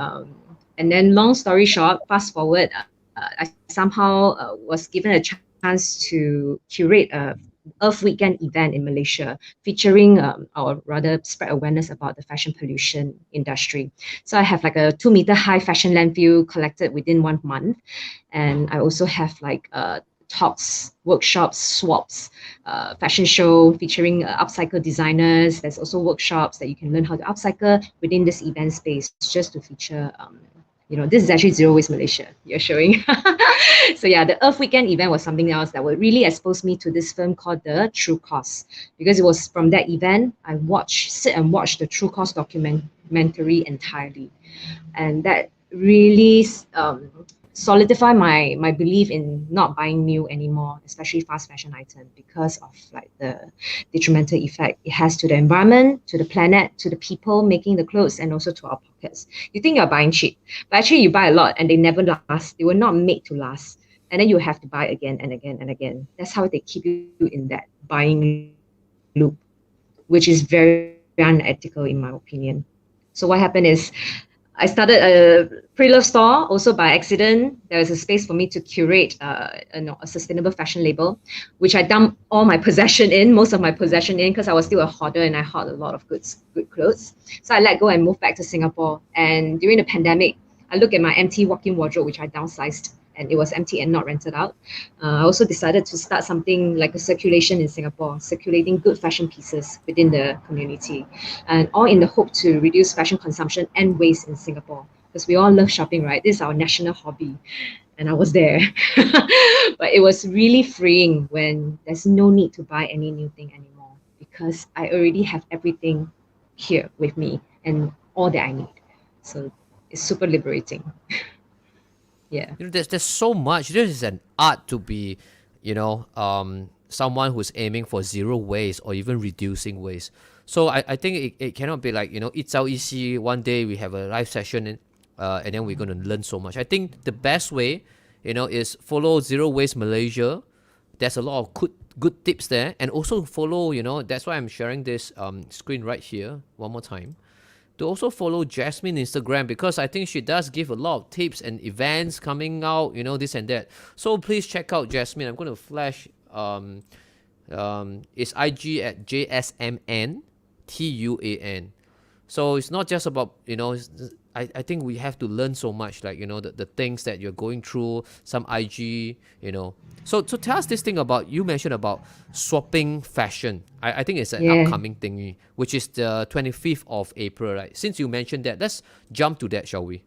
then long story short, fast forward, I somehow was given a chance to curate a Earth Weekend event in Malaysia, featuring or rather spread awareness about the fashion pollution industry. So I have like a 2-meter high fashion landfill collected within 1 month, and I also have like talks, workshops, swaps, fashion show featuring upcycle designers. There's also workshops that you can learn how to upcycle within this event space, just to feature. You know, this is actually Zero Waste Malaysia you're showing. So yeah, the Earth Weekend event was something else that would really expose me to this film called The True Cost, because it was from that event I sit and watch the True Cost documentary entirely, and that really solidify my belief in not buying new anymore, especially fast fashion items, because of like the detrimental effect it has to the environment, to the planet, to the people making the clothes, and also to our pockets. You think you're buying cheap, but actually you buy a lot and they never last. They were not made to last, and then you have to buy again and again and again. That's how they keep you in that buying loop, which is very unethical in my opinion. So what happened is, I started a pre-love store also by accident. There was a space for me to curate a sustainable fashion label, which I dumped all my possession in, most of my possession in, because I was still a hoarder and I hoard a lot of good clothes. So I let go and moved back to Singapore. And during the pandemic, I looked at my empty walk-in wardrobe, which I downsized, and it was empty and not rented out. I also decided to start something like a circulation in Singapore, circulating good fashion pieces within the community, and all in the hope to reduce fashion consumption and waste in Singapore, because we all love shopping, right? This is our national hobby, and I was there. But it was really freeing when there's no need to buy any new thing anymore, because I already have everything here with me and all that I need. So it's super liberating. Yeah. You know, there's so much. This is an art to be, you know, someone who's aiming for zero waste or even reducing waste. So I think it cannot be like, you know, it's out easy. One day we have a live session and then we're going to learn so much. I think the best way, you know, is follow Zero Waste Malaysia. There's a lot of good tips there, and also follow, you know, that's why I'm sharing this screen right here one more time. to also follow Jasmine Instagram, because I think she does give a lot of tips and events coming out, this and that. So please check out Jasmine. I'm going to flash it's IG at JSMNTUAN. So it's not just about, I think we have to learn so much, like, the things that you're going through, some IG, So tell us this thing about, you mentioned about swapping fashion. I think it's an upcoming thingy, which is the 25th of April, right? Since you mentioned that, let's jump to that, shall we?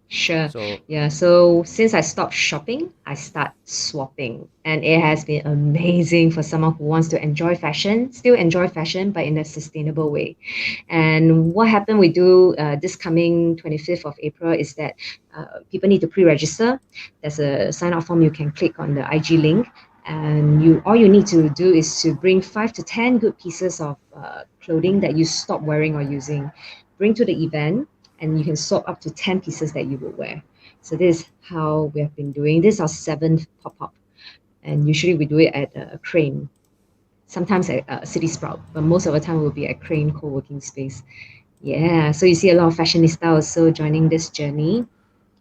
Sure. So So since I stopped shopping, I start swapping. And it has been amazing for someone who wants to enjoy fashion, still enjoy fashion, but in a sustainable way. And what happened, we do this coming 25th of April is that people need to pre-register. There's a sign-up form you can click on the IG link. And all you need to do is to bring 5 to 10 good pieces of clothing that you stop wearing or using. Bring to the event, and you can swap up to 10 pieces that you will wear. So this is how we have been doing. This is our 7th pop-up. And usually we do it at a Crane, sometimes at City Sprout, but most of the time we'll be at Crane co-working space. Yeah, so you see a lot of fashionistas also joining this journey.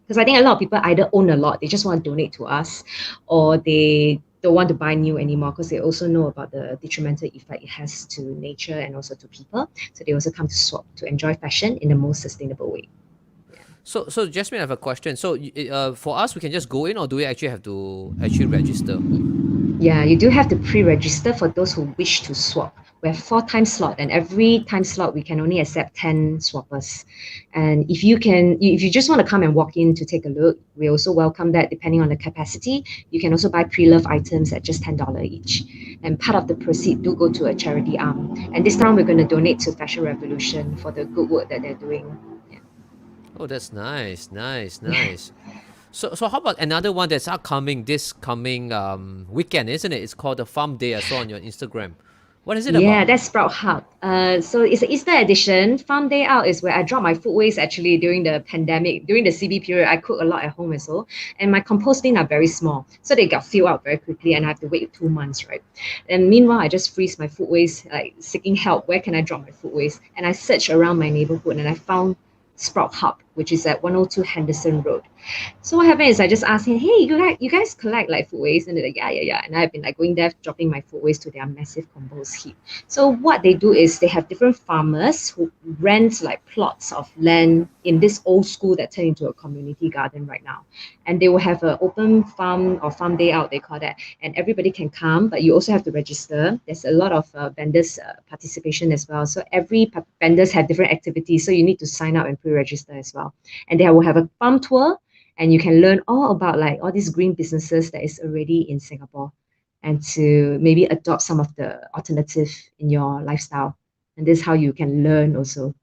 Because I think a lot of people either own a lot, they just want to donate to us, or they don't want to buy new anymore because they also know about the detrimental effect it has to nature and also to people. So they also come to swap to enjoy fashion in the most sustainable way. So Jasmine, I have a question. So for us, we can just go in, or do we actually have to register? Yeah, you do have to pre-register for those who wish to swap. We have 4 time slot, and every time slot we can only accept 10 swappers. And if you just want to come and walk in to take a look, we also welcome that depending on the capacity. You can also buy pre-loved items at just $10 each. And part of the proceeds do go to a charity arm. And this time we're going to donate to Fashion Revolution for the good work that they're doing. Yeah. Oh, that's nice. So how about another one that's upcoming this coming weekend, isn't it? It's called the Farm Day. I saw on your Instagram. What is it about? Yeah, that's Sprout Hub. So it's an Easter edition. Farm Day Out is where I drop my food waste actually during the pandemic. During the CB period, I cook a lot at home as well. And my compost bin are very small. So they got filled out very quickly and I have to wait 2 months, right? And meanwhile, I just freeze my food waste, like seeking help. Where can I drop my food waste? And I searched around my neighborhood and I found Sprout Hub, which is at 102 Henderson Road. So what happened is I just asked him, hey, you guys collect like food waste? And they're like, yeah. And I've been like going there, dropping my food waste to their massive compost heap. So what they do is they have different farmers who rent like plots of land in this old school that turned into a community garden right now. And they will have an open farm or farm day out, they call that. And everybody can come, but you also have to register. There's a lot of vendors participation as well. So every vendors have different activities. So you need to sign up and pre-register as well. And they will have a farm tour. And you can learn all about like all these green businesses that is already in Singapore, and to maybe adopt some of the alternative in your lifestyle. And this is how you can learn also.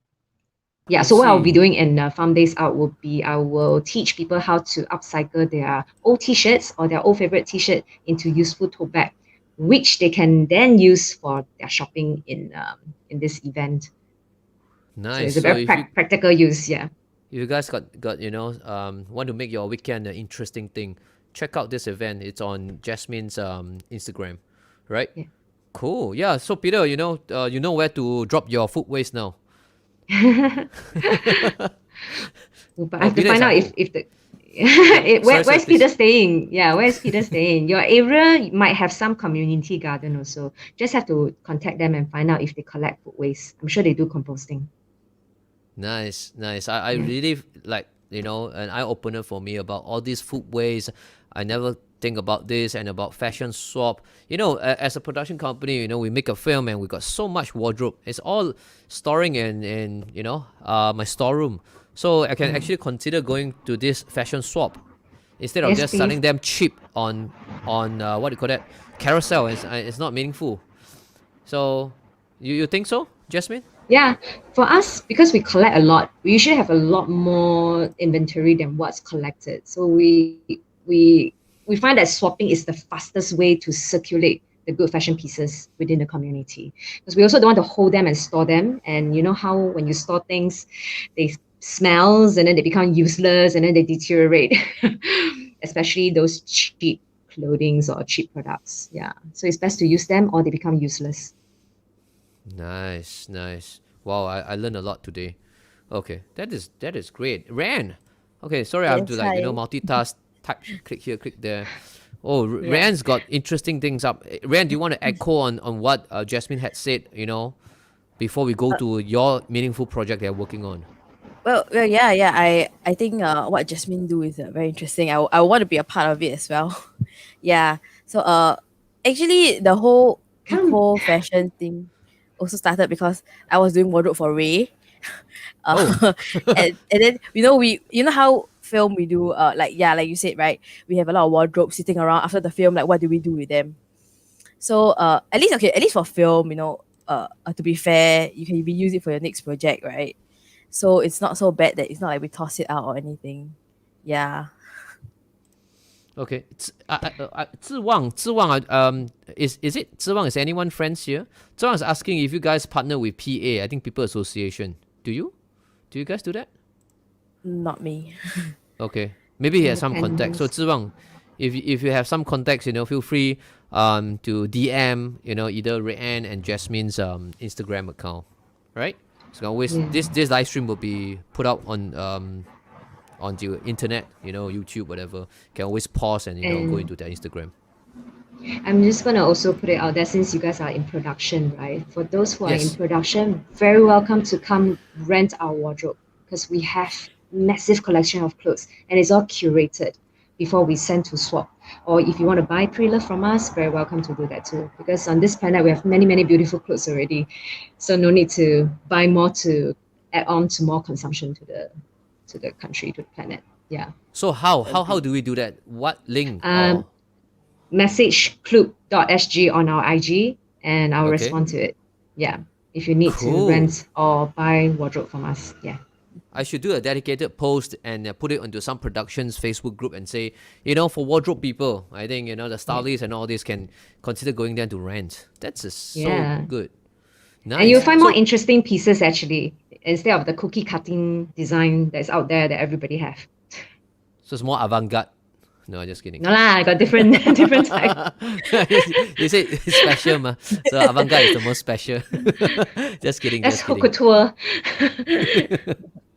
Yeah, so what I'll be doing in Farm Days Out will be I will teach people how to upcycle their old t-shirts or their old favorite t-shirt into useful tote bag, which they can then use for their shopping in this event. Nice. So it's a very practical use, yeah. If you guys got want to make your weekend an interesting thing, check out this event. It's on Jasmine's Instagram, right? Yeah. Cool. Yeah. So Peter, you know where to drop your food waste now. But I have to find out if the where's Peter staying? Yeah, where's Peter staying? Your area might have some community garden also. Just have to contact them and find out if they collect food waste. I'm sure they do composting. Nice. I really like, an eye-opener for me about all these food waste. I never think about this and about fashion swap. As a production company, we make a film and we got so much wardrobe. It's all storing in my storeroom. So I can actually consider going to this fashion swap instead of just selling them cheap on what do you call that, carousel. It's not meaningful. So you think so, Jasmine? Yeah, for us, because we collect a lot, we usually have a lot more inventory than what's collected. So we find that swapping is the fastest way to circulate the good fashion pieces within the community. Because we also don't want to hold them and store them. And you know how when you store things, they smells and then they become useless and then they deteriorate, especially those cheap clothing or cheap products. Yeah, so it's best to use them or they become useless. Nice. Wow, I learned a lot today. Okay, that is great. Raeann. Okay, sorry, I have to Yes, like hi. multitask, type, click here, click there. Oh, Yeah. Raeann's got interesting things up. Raeann, do you want to echo on what Jasmine had said? Before we go to your meaningful project they're working on. Well, yeah. I think what Jasmine do is very interesting. I want to be a part of it as well. Yeah. So actually the whole Come. eco fashion thing also started because I was doing wardrobe for Ray. Oh. And then how film we do like you said, right? We have a lot of wardrobe sitting around after the film. Like, what do we do with them? So at least for film, to be fair, you can reuse it for your next project, right? So it's not so bad that it's not like we toss it out or anything. Yeah. Okay. Zhiwang, is it Zhiwang? Is anyone friends here? Zhiwang is asking if you guys partner with PA, I think People Association. Do you? Do you guys do that? Not me. Okay. Maybe he has some contact. So Independence. Zhiwang, if you have some contacts, feel free to DM, either Raeann and Jasmine's Instagram account. Right? So always Yeah. this live stream will be put out on the internet, YouTube, whatever. Can always pause and go into their Instagram. I'm just going to also put it out there since you guys are in production, right? For those who are in Yes. production, very welcome to come rent our wardrobe because we have massive collection of clothes and it's all curated before we send to swap. Or if you want to buy pre-love from us, very welcome to do that too. Because on this planet, we have many, many beautiful clothes already. So no need to buy more to add on to more consumption to the country, to the planet. Yeah. So how do we do that? What link? Message club.sg on our IG and I'll Okay. respond to it. Yeah. If you need Cool. to rent or buy wardrobe from us. Yeah. I should do a dedicated post and put it onto some productions Facebook group and say, for wardrobe people, I think, the stylists and all this can consider going there to rent. That's so Yeah. good. Nice. And you'll find So- more interesting pieces actually, instead of the cookie cutting design that's out there that everybody have. So it's more avant-garde. No, just kidding. No lah, I got different different type. You say it's special, ma. So avant-garde is the most special. Just kidding. That's Just haute kidding. couture.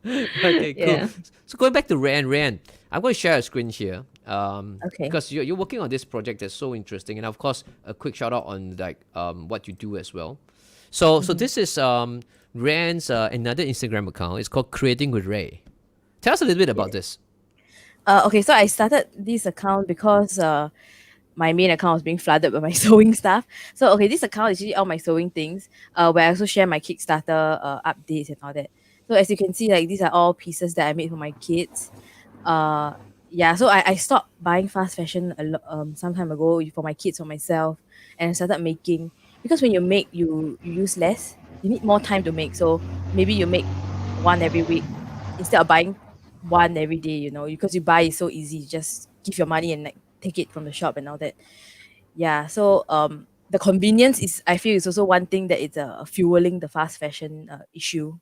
Okay, cool. Yeah. So going back to Raeann, I'm going to share a screen here. Okay. Because you're working on this project that's so interesting, and of course, a quick shout out on what you do as well. So this is Raeann's another Instagram account. It's called Creating with Ray. Tell us a little bit about this. Okay, so I started this account because my main account was being flooded with my sewing stuff. So okay, this account is usually all my sewing things, where I also share my Kickstarter updates and all that. So as you can see, like these are all pieces that I made for my kids. Yeah, so I stopped buying fast fashion some time ago for my kids, for myself, and I started making, because when you make, you use less. You need more time to make. So maybe you make one every week instead of buying one every day, because you buy is so easy. You just give your money and like take it from the shop and all that. Yeah, so the convenience is, I feel, is also one thing that is fueling the fast fashion issue.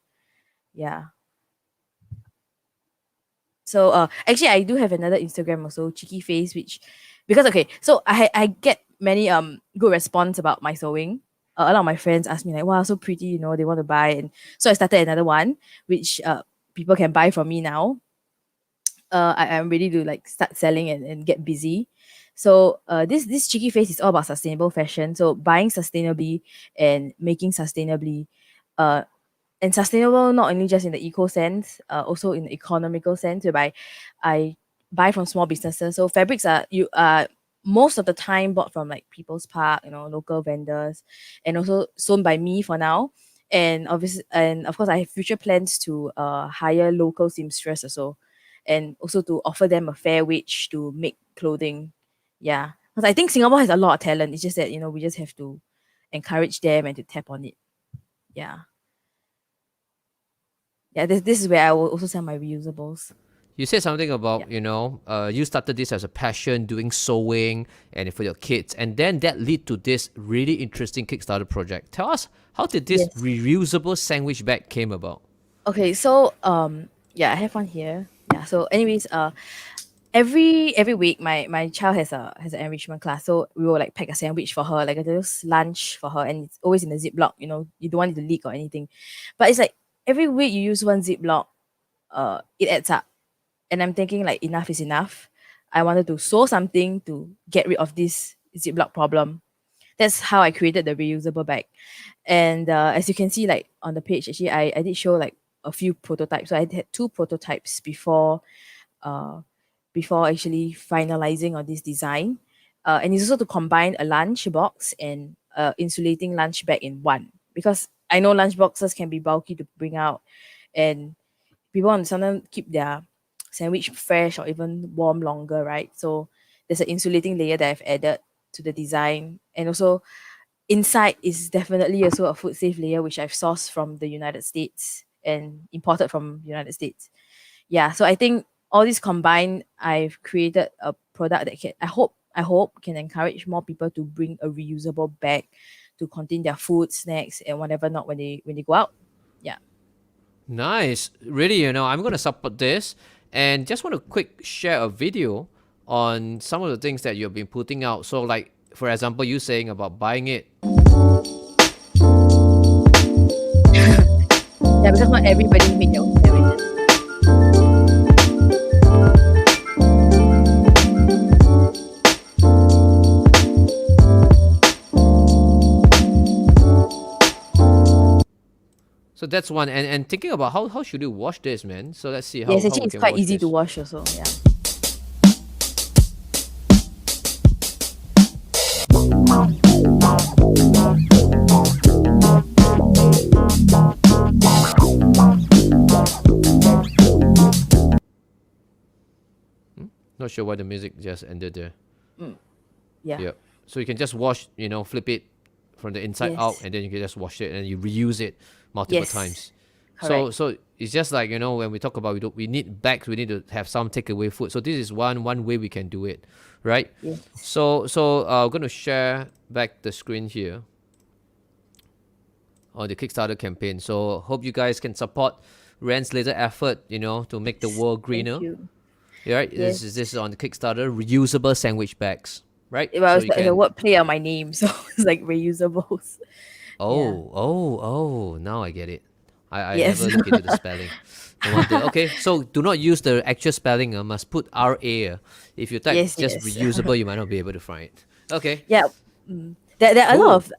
Yeah. So actually I do have another Instagram also, Cheeky Face, which, because okay, so I get many good response about my sewing. A lot of my friends ask me like, wow, so pretty, they want to buy, and so I started another one which people can buy from me now. I'm ready to like start selling and get busy. So this Cheeky Face is all about sustainable fashion. So buying sustainably and making sustainably, and sustainable not only just in the eco sense, also in the economical sense, whereby I buy from small businesses. So fabrics are most of the time bought from like People's Park, local vendors, and also sewn by me for now. And obviously, and of course, I have future plans to hire local seamstress also, and also to offer them a fair wage to make clothing. Yeah, because I think Singapore has a lot of talent. It's just that we just have to encourage them and to tap on it. Yeah. Yeah, this is where I will also sell my reusables. You said something about, you started this as a passion, doing sewing and for your kids, and then that led to this really interesting Kickstarter project. Tell us, how did this Yes. reusable sandwich bag came about? Okay, so yeah, I have one here. Yeah, so anyways, every week my child has an enrichment class, so we will like pack a sandwich for her, like a little lunch for her, and it's always in a Ziploc. You don't want it to leak or anything, but it's like every week you use one Ziploc, it adds up. And I'm thinking like enough is enough. I wanted to sew something to get rid of this Ziploc problem. That's how I created the reusable bag. And as you can see, like on the page, actually, I did show like a few prototypes. So I had 2 prototypes before actually finalizing on this design. And it's also to combine a lunch box and insulating lunch bag in one, because I know lunch boxes can be bulky to bring out, and people want to sometimes keep their sandwich fresh or even warm longer, right? So there's an insulating layer that I've added to the design. And also inside is definitely also a food safe layer, which I've sourced from the United States and imported from United States. Yeah, so I think all this combined, I've created a product that can, I hope can encourage more people to bring a reusable bag to contain their food, snacks, and whatever not when they go out. Yeah. Nice. Really, I'm going to support this, and just want to quick share a video on some of the things that you've been putting out. So like, for example, you saying about buying it. Yeah, because not everybody make their own sandwiches. So that's one. And thinking about how should you wash this, man? So let's see how. Yes, how actually, we it's can quite wash easy this. to wash also. Yeah. Not sure why the music just ended there. Yeah. Yeah. So you can just wash, flip it from the inside Yes. out, and then you can just wash it and you reuse it multiple Yes. times. Correct. So it's just like, when we talk about we need bags, we need to have some takeaway food. So this is one way we can do it, right? Yes. So I'm going to share back the screen here on the Kickstarter campaign. So hope you guys can support Raeann's little effort, to make the world greener. Thank you. Right? Yes. This is on the Kickstarter, reusable sandwich bags, right? Well, So it's the word play on my name, so it's like reusables. Oh, now I get it. I Yes. never look into the spelling. No wonder. Okay, so do not use the actual spelling. Must put RA. If you type Yes, just yes. reusable, you might not be able to find it. Okay. Yeah. There are a Cool. lot of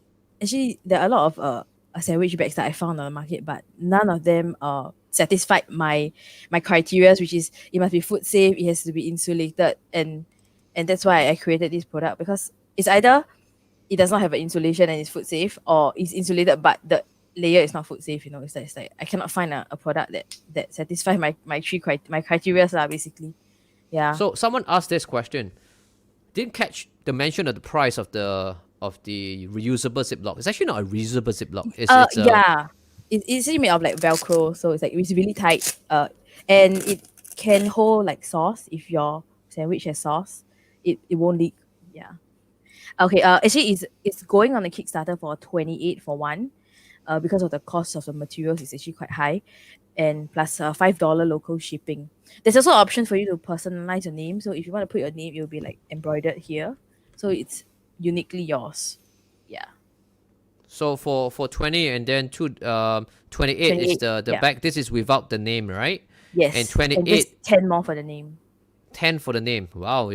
there are a lot of sandwich bags that I found on the market, but none of them satisfied my criteria, which is it must be food safe, it has to be insulated, and that's why I created this product, because it's either it does not have an insulation and it's food safe, or it's insulated but the layer is not food safe. It's like I cannot find a product that satisfies my criteria basically. Yeah. So someone asked this question. Didn't catch the mention of the price of the reusable Ziploc. It's actually not a reusable Ziploc. It's Yeah. It's actually made of like Velcro, so it's really tight. And it can hold like sauce. If your sandwich has sauce, it won't leak. Yeah. Okay. Actually, it's going on the Kickstarter for 28 for one. Because of the cost of the materials is actually quite high, and plus $5 local shipping. There's also an option for you to personalize your name. So if you want to put your name, it will be like embroidered here, so it's uniquely yours. Yeah. So for 20 and then 28 is 28, the yeah. bag. This is without the name, right? Yes. And 28 just 10 more for the name. 10 for the name. Wow,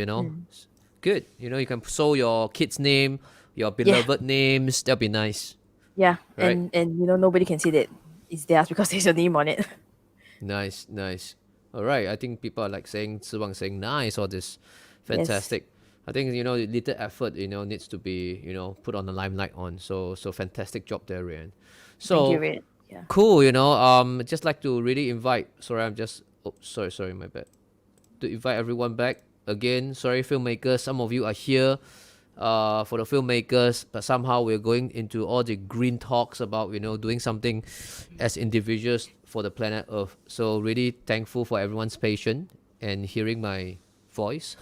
good. You can sew your kid's name, your beloved names. That'll be nice. Yeah. Right. And nobody can see that it's theirs because there's your name on it. Nice. All right. I think people are like saying, Siwang saying nice, all this. Fantastic. I think, little effort, needs to be, put on the limelight on. So fantastic job there, Raeann. So Thank you, Raeann. Yeah. cool, just like to really invite, sorry, my bad. To invite everyone back again. Sorry, filmmakers, some of you are here for the filmmakers, but somehow we're going into all the green talks about, doing something as individuals for the planet Earth. So really thankful for everyone's patience and hearing my voice,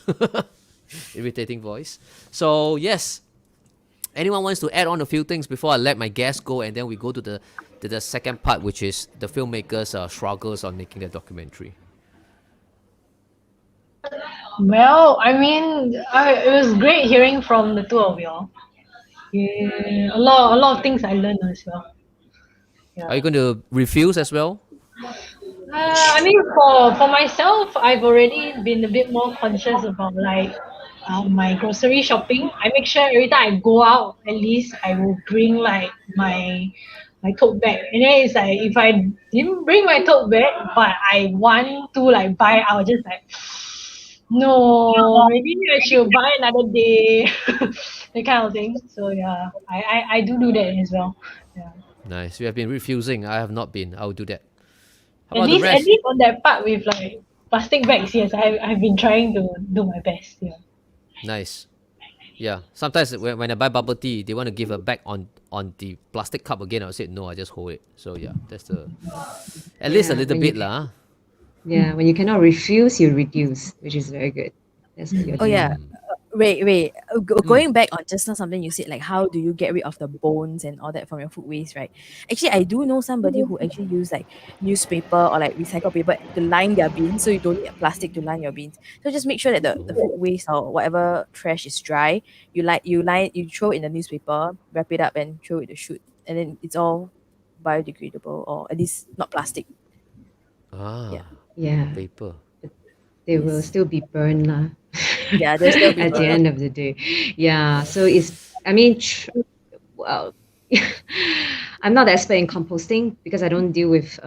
irritating voice. So yes, anyone wants to add on a few things before I let my guests go, and then we go to the second part, which is the filmmakers' struggles on making the documentary. Well, I mean, it was great hearing from the two of y'all. Yeah, a lot of things I learned as well. Are you going to refuse as well? I mean, for myself, I've already been a bit more conscious about like my grocery shopping. I make sure every time I go out, at least I will bring like my tote bag. And then it's like if I didn't bring my tote bag, but I want to like buy, I'll just like no, maybe I should buy another day, that kind of thing. So yeah, I do that as well. Yeah. Nice. You have been refusing. I have not been. I'll do that. How At about the least, at rest? least on that part with like plastic bags, yes, I've been trying to do my best. Yeah. Nice. Yeah. Sometimes when I buy bubble tea, they want to give a back on the plastic cup again. I'll say no. I just hold it. So yeah, that's the at least a Yeah, little when bit you lah. yeah, when you cannot refuse, you reduce, which is very good. That's what you're Oh yeah. doing. Wait. Going back on just now something you said, like how do you get rid of the bones and all that from your food waste, right? Actually, I do know somebody who actually use like newspaper or like recycled paper to line their bins, so you don't need a plastic to line your bins. So just make sure that the food waste or whatever trash is dry. You throw it in the newspaper, wrap it up, and throw it to chute, and then it's all biodegradable or at least not plastic. Yeah. Yeah, Paper. they will Yes. still be burned lah. Yeah, there's still At the people. end of the day. Yeah, so I mean, well, I'm not the expert in composting because I don't deal with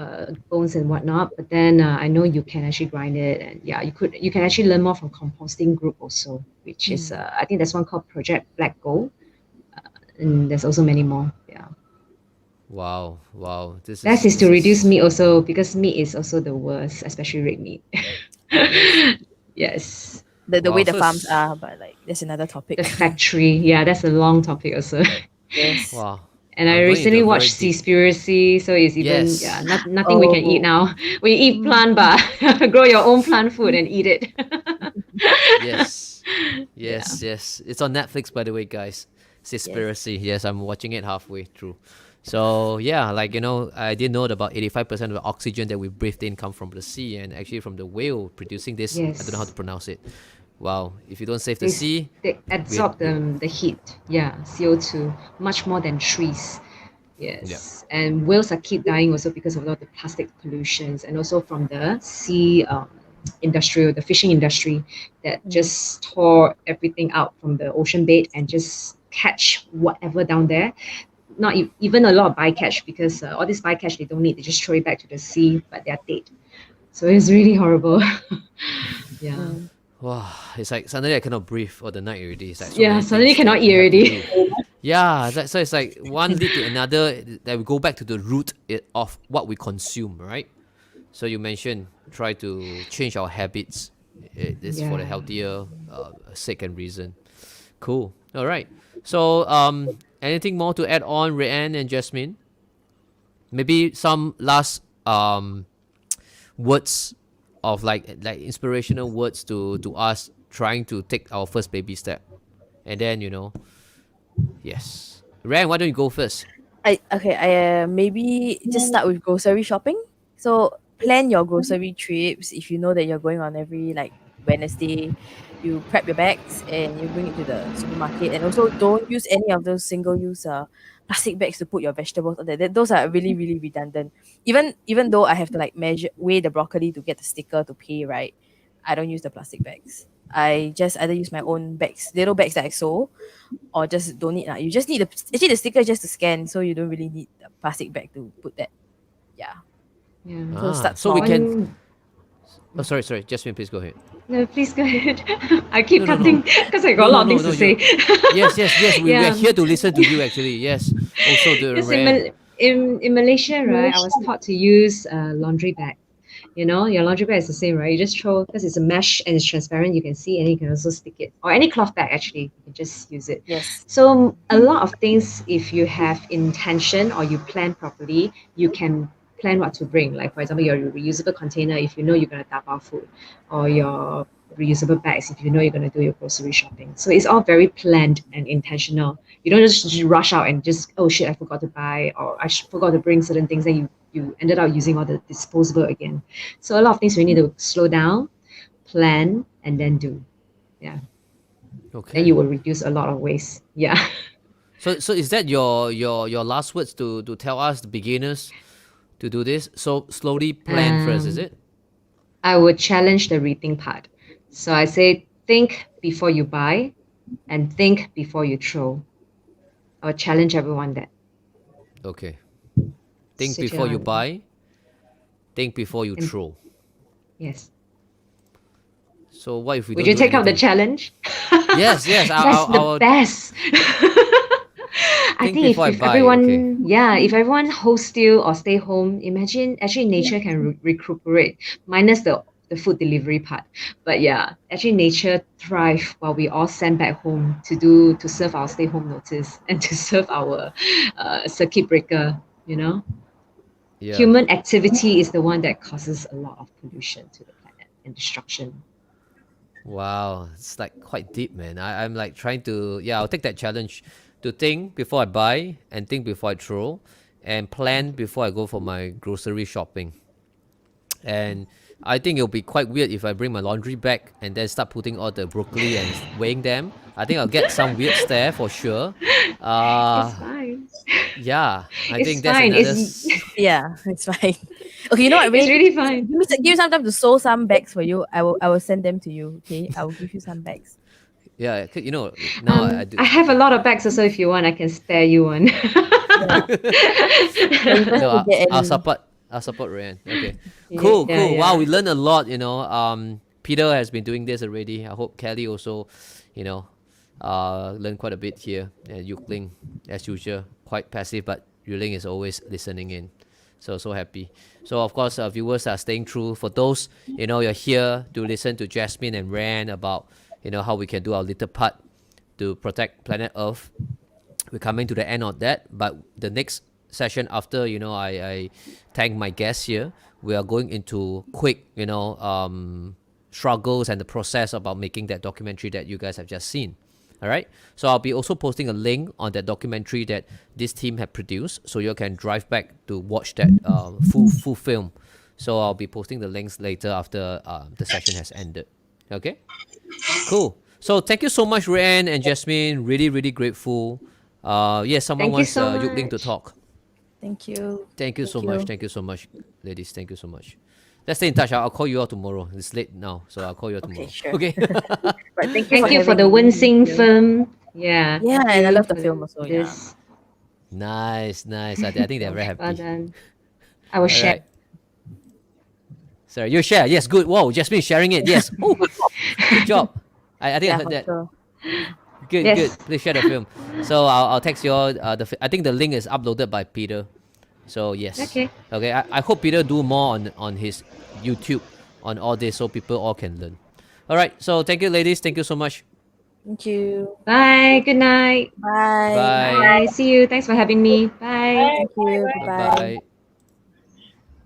bones and whatnot. But then I know you can actually grind it, and yeah, you can actually learn more from composting group also, which is I think there's one called Project Black Gold, and there's also many more. Yeah, Wow. This best is is to reduce meat also because meat is also the worst, especially red meat. Yes, The way wow. the So farms it's, are, but like that's another topic. the factory. Yeah, that's a long topic also. Yes. wow. And I I'm going into recently a very watched deep. Seaspiracy, so it's even Yes. nothing we can eat now. We eat plant, but grow your own plant food and eat it. Yes. Yes. It's on Netflix, by the way, guys. Seaspiracy. Yes, I'm watching it halfway through. So yeah, like I did know that about 85% of the oxygen that we breathed in come from the sea and actually from the whale producing this. I don't know how to Yes, pronounce it. Wow. If you don't save the they sea, they we absorb the heat. Yeah, CO2 much more than trees. yeah. Yes, and whales are keep dying also because of a lot of the plastic pollutions and also from the sea industry or the fishing industry that just tore everything out from the ocean bed and just catch whatever down there. Not even a lot of bycatch because all this bycatch they don't need. They just throw it back to the sea, but they're dead. So it's really horrible. Yeah. Wow, it's like suddenly I cannot breathe for the night already. It's like so Yeah, many suddenly things cannot that eat we have to already. do. Yeah, so it's like one lead to another that we go back to the root of what we consume, right? So you mentioned try to change our habits. It's for the Yeah. healthier sake and reason. Cool. All right. So anything more to add on, Raeann and Jasmine? Maybe some last words of like inspirational words to us trying to take our first baby step, and then yes, Raeann, why don't you go first? I maybe just start with grocery shopping. So plan your grocery trips. If you know that you're going on every like Wednesday, you prep your bags and you bring it to the supermarket. And also don't use any of those single use plastic bags to put your vegetables on there. Those are really really redundant. Even though I have to like measure weigh the broccoli to get the sticker to pay, right? I don't use the plastic bags. I just either use my own bags, little bags that I sew, or just don't need. You just need the sticker is just to scan, so you don't really need a plastic bag to put that. Yeah. Yeah. So start So we small. can. One. Oh, sorry, Jasmine, please go ahead. No, please go ahead. I keep No. cutting because I got a No, lot of things to say. Yes. We are Yeah. here to listen to you actually. Yes. Also the Because Raeann. in Malaysia, right, I was taught to use a laundry bag. Your laundry bag is the same, right? You just throw because it's a mesh and it's transparent. You can see, and you can also stick it, or any cloth bag. Actually, you can just use it. Yes. So a lot of things, if you have intention or you plan properly, you can plan what to bring. Like for example, your reusable container if you know you're gonna tap out food, or your reusable bags if you know you're gonna do your grocery shopping. So it's all very planned and intentional. You don't just rush out and just oh shit I forgot to buy or forgot to bring certain things and you ended up using all the disposable again. So a lot of things we need to slow down, plan, and then do. Yeah. Okay. Then you will reduce a lot of waste. Yeah. So is that your last words to tell us the beginners to do this? So slowly plan first, is it? I would challenge the rethink part. So I say, think before you buy and think before you throw. I would challenge everyone that. Okay. Think Sit before you down. buy. Think before you And- throw. Yes. So what if we Would don't you do take up the anything? challenge? Yes. That's I'll the best. I think think before I if buy, everyone, okay. yeah, if everyone holds still or stay home, imagine actually nature can recuperate, minus the food delivery part. But yeah, actually nature thrive while we all send back home to serve our stay home notice and to serve our circuit breaker. You know, Yeah. human activity is the one that causes a lot of pollution to the planet and destruction. Wow, it's like quite deep, man. I'm like trying to, yeah, I'll take that challenge to think before I buy and think before I throw and plan before I go for my grocery shopping. And I think it'll be quite weird if I bring my laundry back and then start putting all the broccoli and weighing them. I think I'll get some weird stare for sure. It's fine. Yeah, I It's think that's fine. another. Yeah, it's fine. Okay, you know what? It's Ray? really fine. Give me some time to sew some bags for you. I will send them to you. Okay, I will give you some bags. Yeah, you know, now I do. I have a lot of bags also. If you want, I can spare you one. Yeah. You don't No, have to get I'll any. support Raeann. Okay. Cool. Yeah. Wow, we learned a lot, you know. Peter has been doing this already. I hope Kelly also, you know, learned quite a bit here. And Yukling, as usual, quite passive, but Yuling is always listening in. So happy. So of course, viewers are staying true. For those, you know, you're here to listen to Jasmine and Raeann about, you know, how we can do our little part to protect planet Earth. We're coming to the end of that, but the next session after, you know, I thank my guests here, we are going into quick, you know, struggles and the process about making that documentary that you guys have just seen. All right, so I'll be also posting a link on that documentary that this team have produced, so you can drive back to watch that full film. So I'll be posting the links later after the session has ended. Okay, cool. So thank you so much, Raeann and Jasmine. Really grateful. Yes, someone Thank you wants so Yukling to much. talk. Thank you. Thank you so much. Thank you so much, ladies. Thank you so much. Let's stay in touch. I'll call you out tomorrow. It's late now, so I'll call you out tomorrow. Okay, sure. Okay. But Thank you for the having me. Winsing film. Yeah. Yeah, thank and I you love the for film also. Yeah. this. Nice. I think they're very happy. Well done. I will share. Alright. Sorry, you share. Yes, good. Wow, Jasmine sharing it. Yes. Oh, good job. I think I heard for that. sure. Good, Yes. good. Please share the film. So I'll text you all. I think the link is uploaded by Peter. So yes. Okay. Okay. I hope Peter do more on his YouTube on all this so people all can learn. All right. So thank you, ladies. Thank you so much. Thank you. Bye. Good night. Bye. Bye. Bye. See you. Thanks for having me. Bye. Thank you. Bye. Bye. Bye.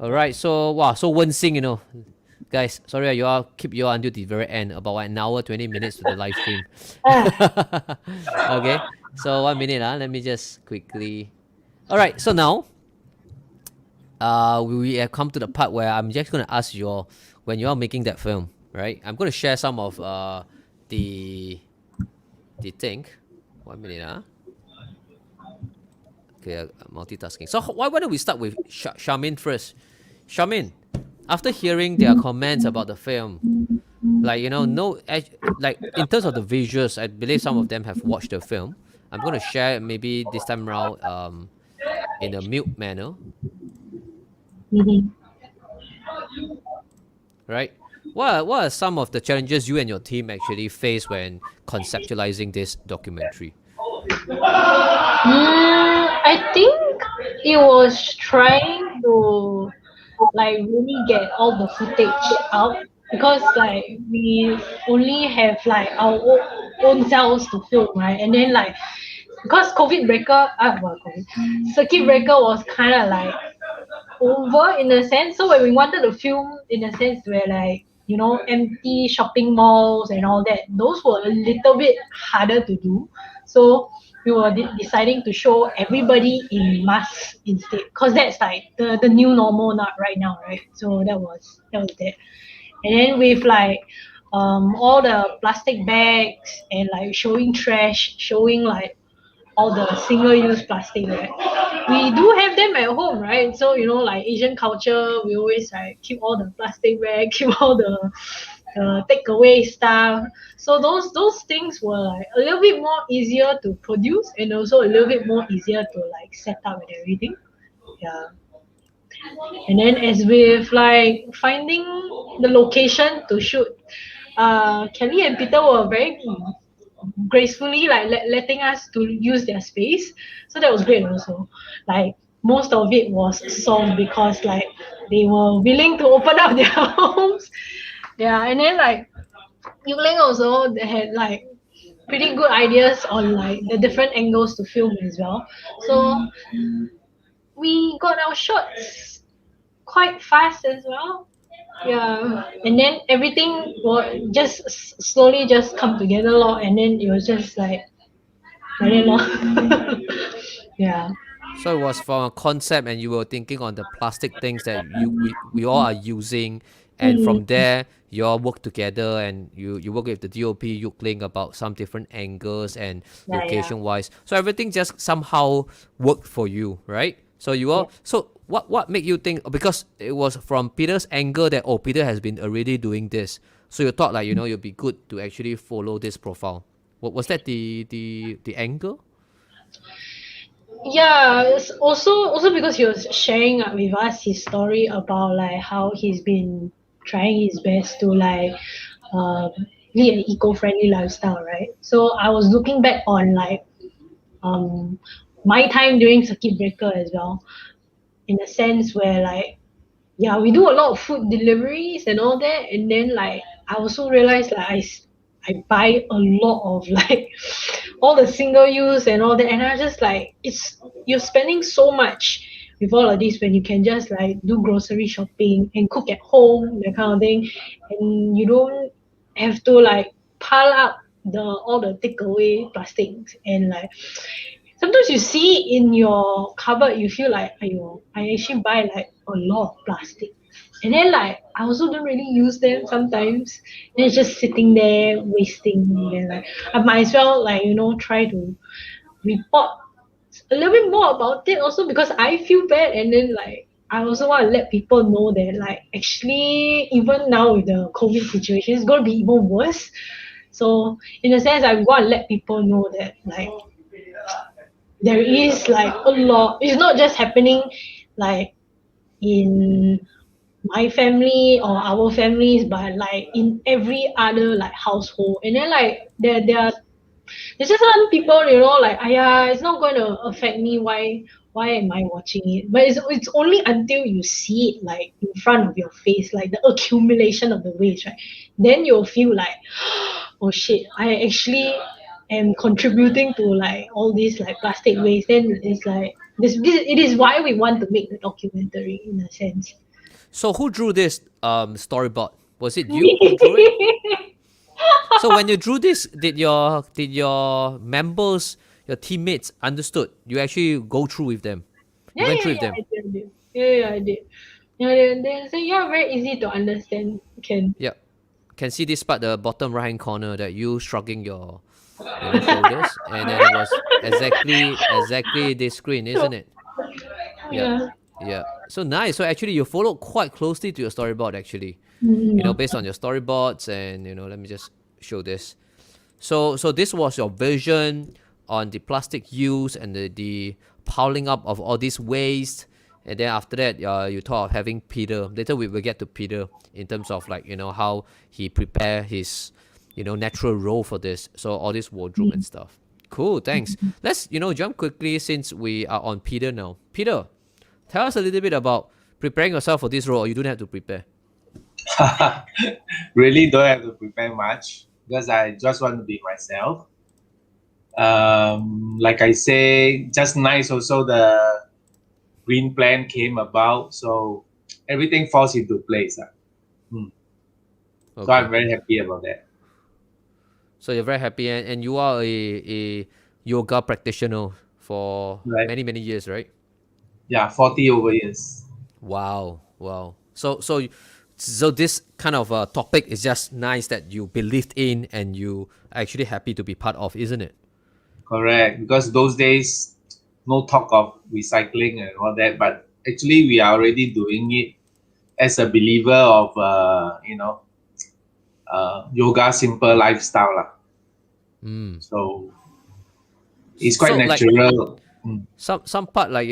All right. So wow. So Wensing, you know, guys. Sorry, you all keep you all until the very end. About an hour, 20 minutes to the live stream. Okay. So 1 minute. Let me just quickly. All right. So now. We have come to the part where I'm just gonna ask you all, when you are making that film, right? I'm gonna share some of the thing. 1 minute, Okay, multitasking. So why don't we start with Charmaine first? Charmaine, after hearing their comments about the film, like, you know, like in terms of the visuals, I believe some of them have watched the film. I'm gonna share maybe this time around in a mute manner. Right? What are some of the challenges you and your team actually face when conceptualizing this documentary? I think it was trying to like really get all the footage out, because like we only have like our own selves to film, right? And then like because circuit breaker was kind of like over in a sense. So when we wanted to film in a sense where like, you know, empty shopping malls and all that, those were a little bit harder to do. So we were deciding to show everybody in masks instead, because that's like the new normal not right now, right? So that was that. And then with like all the plastic bags and like showing trash, showing like all the single-use plastic, right? We do have them at home, right? So like Asian culture, we always like keep all the plastic bag, keep all the takeaway stuff. So those things were like a little bit more easier to produce and also a little bit more easier to like set up and everything. Yeah. And then as with like finding the location to shoot, Kelly and Peter were very gracefully like letting us to use their space. So that was great also. Like most of it was solved because like they were willing to open up their homes. Yeah, and then like Yuling also they had like pretty good ideas on like the different angles to film as well. So we got our shots quite fast as well. Yeah, and then everything will just slowly just come together, lor, and then it was just like that, lor. Yeah. So it was from a concept, and you were thinking on the plastic things that we all are using, and from there you all work together, and you work with the DOP Yukling about some different angles and Yeah, location wise. So everything just somehow worked for you, right? So you all so what made you think, because it was from Peter's angle that Peter has been already doing this, so you thought like it'd be good to actually follow this profile. What was that the angle? Yeah, it's also because he was sharing with us his story about like how he's been trying his best to like lead an eco-friendly lifestyle, right? So I was looking back on like my time during circuit breaker as well, in a sense where like we do a lot of food deliveries and all that, and then like I also realized like I buy a lot of like all the single use and all that, and I just like you're spending so much with all of this when you can just like do grocery shopping and cook at home, that kind of thing, and you don't have to like pile up all the takeaway plastics. And like sometimes you see in your cupboard, you feel like, ayo, I actually buy like a lot of plastic. And then like I also don't really use them sometimes. And it's just sitting there wasting. And like I might as well like, try to report a little bit more about it also, because I feel bad, and then like I also want to let people know that like actually even now with the COVID situation, it's gonna be even worse. So in a sense, I want to let people know that like there is like a lot. It's not just happening like in my family or our families, but like in every other like household. And then like there's just some people, like it's not going to affect me. Why am I watching it? But it's only until you see it like in front of your face, like the accumulation of the waste, right? Then you'll feel like, oh shit, I actually am contributing to like all this like plastic waste. Then it's like this it is why we want to make the documentary, in a sense. So who drew this storyboard? Was it you who drew it? So when you drew this, did your members, your teammates understood? You actually go through with them? You went through with them? I did. Yeah, I did. Yeah, they say very easy to understand. Yep. Can see this part, the bottom right hand corner, that you shrugging your shoulders, and then it was exactly this screen, isn't it? Yeah. So nice. So actually you followed quite closely to your storyboard actually. Based on your storyboards, and let me just show this. So this was your vision on the plastic use and the piling up of all this waste. And then after that, you thought of having Peter. Later we will get to Peter in terms of like, how he prepare his, natural role for this. So all this wardrobe and stuff. Cool, thanks. Let's, jump quickly since we are on Peter now. Peter, tell us a little bit about preparing yourself for this role, or you don't have to prepare. Really don't have to prepare much, because I just want to be myself. Like I say, just nice also the green plan came about, so everything falls into place. Okay. So I'm very happy about that. So you're very happy, and you are a yoga practitioner for many years, right? Yeah, 40 over years. Wow. So this kind of topic is just nice that you believed in and you are actually happy to be part of, isn't it? Correct. Because those days, no talk of recycling and all that, but actually we are already doing it as a believer of, yoga simple lifestyle. Lah. Mm. So it's quite So, like, natural. some part, like,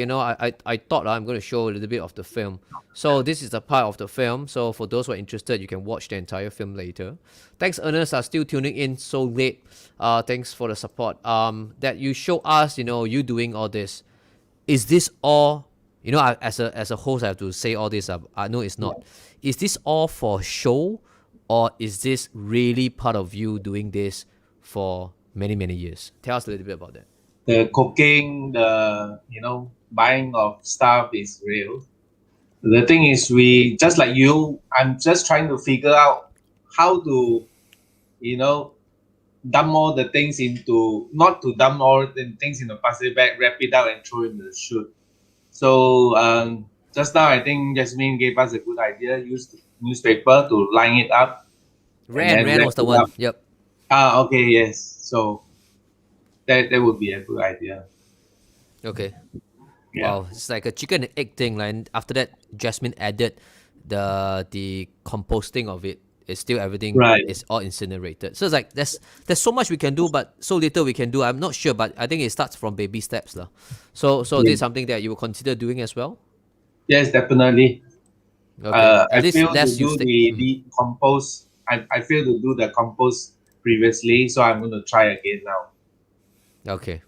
I thought I'm going to show a little bit of the film. So this is the part of the film. So for those who are interested, you can watch the entire film later. Thanks, Ernest, are still tuning in so late. Thanks for the support. That you show us, you doing all this. Is this all? As a host, I have to say all this. I know it's not. Is this all for show, or is this really part of you doing this for many, many years? Tell us a little bit about that. The cooking, the buying of stuff is real. The thing is, we just like you. I'm just trying to figure out how to, dump all the things into not to dump all the things in a plastic bag, wrap it up, and throw in the shoot. So just now, I think Jasmine gave us a good idea. Use the newspaper to line it up. Raeann was the one. Yep. Okay, yes. So that would be a good idea. Okay. Yeah. Wow, it's like a chicken and egg thing. Like, and after that, Jasmine added the composting of it. It's still everything is all incinerated. So it's like there's so much we can do, but so little we can do. I'm not sure, but I think it starts from baby steps, lah. So this is something that you will consider doing as well. Yes, definitely. Okay. I At least failed to less do the compost. I failed to do the compost previously, so I'm going to try again now. Okay,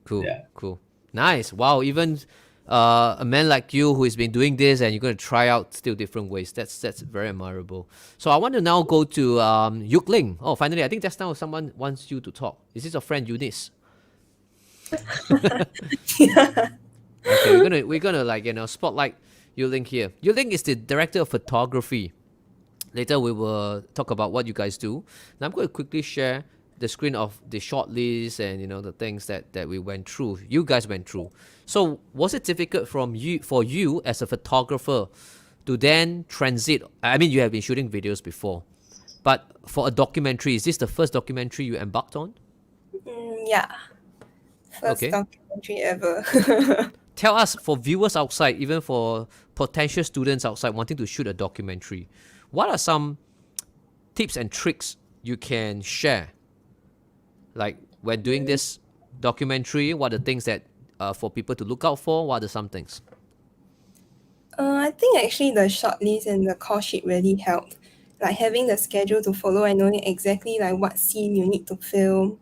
cool, Yeah. cool, nice. Wow, even a man like you who has been doing this and you're going to try out still different ways. That's very admirable. So I want to now go to Yuk Ling. Oh, finally, I think just now someone wants you to talk. Is this your friend Eunice? Yeah. Okay, we're gonna like spotlight Yuk Ling here. Yuk Ling is the director of photography. Later we will talk about what you guys do. Now I'm going to quickly share the screen of the short list and the things that we went through. You guys went through. So was it difficult for you as a photographer to then transit? I mean, you have been shooting videos before, but for a documentary, is this the first documentary you embarked on? Yeah. First Okay. documentary ever. Tell us, for viewers outside, even for potential students outside wanting to shoot a documentary, what are some tips and tricks you can share? Like when doing this documentary, what are the things that for people to look out for? What are some things? I think actually the short list and the call sheet really helped. Like having the schedule to follow and knowing exactly like what scene you need to film.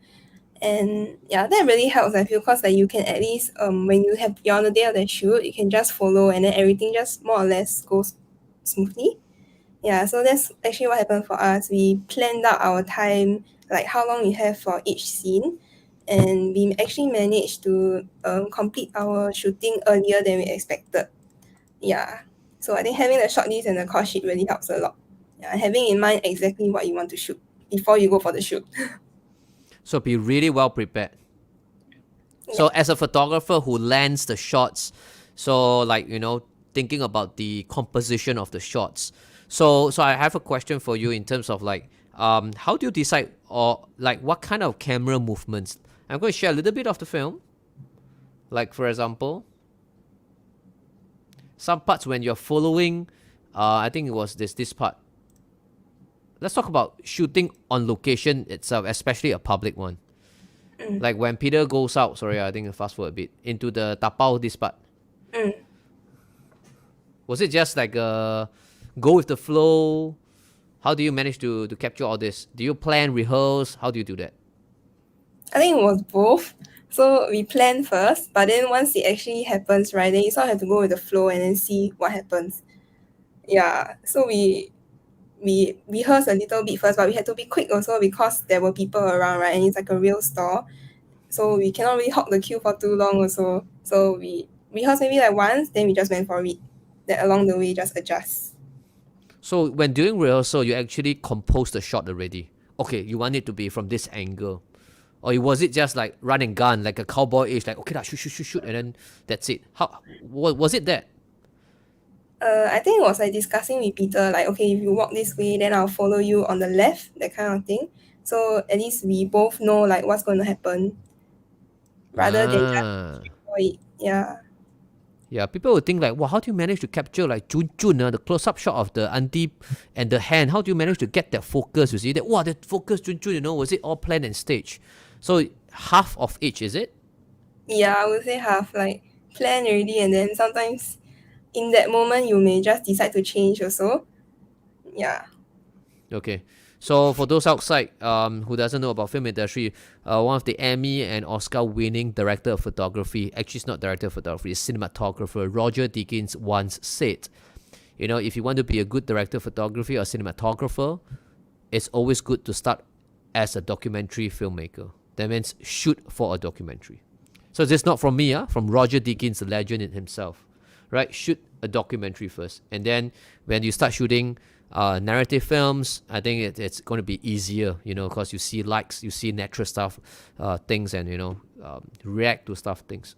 And yeah, that really helps, I feel, because like you can at least when you're on the day of the shoot, you can just follow and then everything just more or less goes smoothly. Yeah, so that's actually what happened for us. We planned out our time, like how long we have for each scene, and we actually managed to complete our shooting earlier than we expected. Yeah, so I think having the short list and the call sheet really helps a lot. Yeah, having in mind exactly what you want to shoot before you go for the shoot. So be really well prepared. So as a photographer who lands the shots, so like thinking about the composition of the shots. So I have a question for you in terms of like how do you decide, or like what kind of camera movements? I'm going to share a little bit of the film. Like for example, some parts when you're following, I think it was this part. Let's talk about shooting on location itself, especially a public one. Like when Peter goes out, sorry, I think I'll fast forward a bit, into the tapao, this part. Was it just like go with the flow? How do you manage to capture all this? Do you plan, rehearse? How do you do that? I think it was both. So we plan first, but then once it actually happens, right, then you sort of have to go with the flow and then see what happens. Yeah, so we rehearsed a little bit first, but we had to be quick also because there were people around, right, and it's like a real store. So we cannot really hog the queue for too long also. So we rehearsed maybe like once, then we just went for it. Then along the way, just adjust. So when doing rehearsal, you actually compose the shot already. Okay, you want it to be from this angle. Or was it just like run and gun, like a cowboy-ish, like, okay, shoot, and then that's it? How was it that? I think it was like discussing with Peter, like, okay, if you walk this way, then I'll follow you on the left, that kind of thing. So at least we both know like what's going to happen. rather than just for it. Yeah. Yeah, people would think like, wow, how do you manage to capture like Jun Jun, the close-up shot of the auntie and the hand? How do you manage to get that focus? You see that, wow, that focus Jun Jun, was it all planned and staged? So half of each, is it? Yeah, I would say half, like plan already, and then sometimes in that moment you may just decide to change also. Yeah. Okay. So for those outside who doesn't know about film industry, one of the Emmy and Oscar winning director of photography, actually it's not director of photography, it's cinematographer, Roger Deakins once said, if you want to be a good director of photography or cinematographer, it's always good to start as a documentary filmmaker. That means shoot for a documentary. So this is not from me, from Roger Deakins, the legend in himself, right? Shoot a documentary first, and then when you start shooting narrative films, I think it's going to be easier, because you see likes, you see natural stuff, things, and react to stuff, things.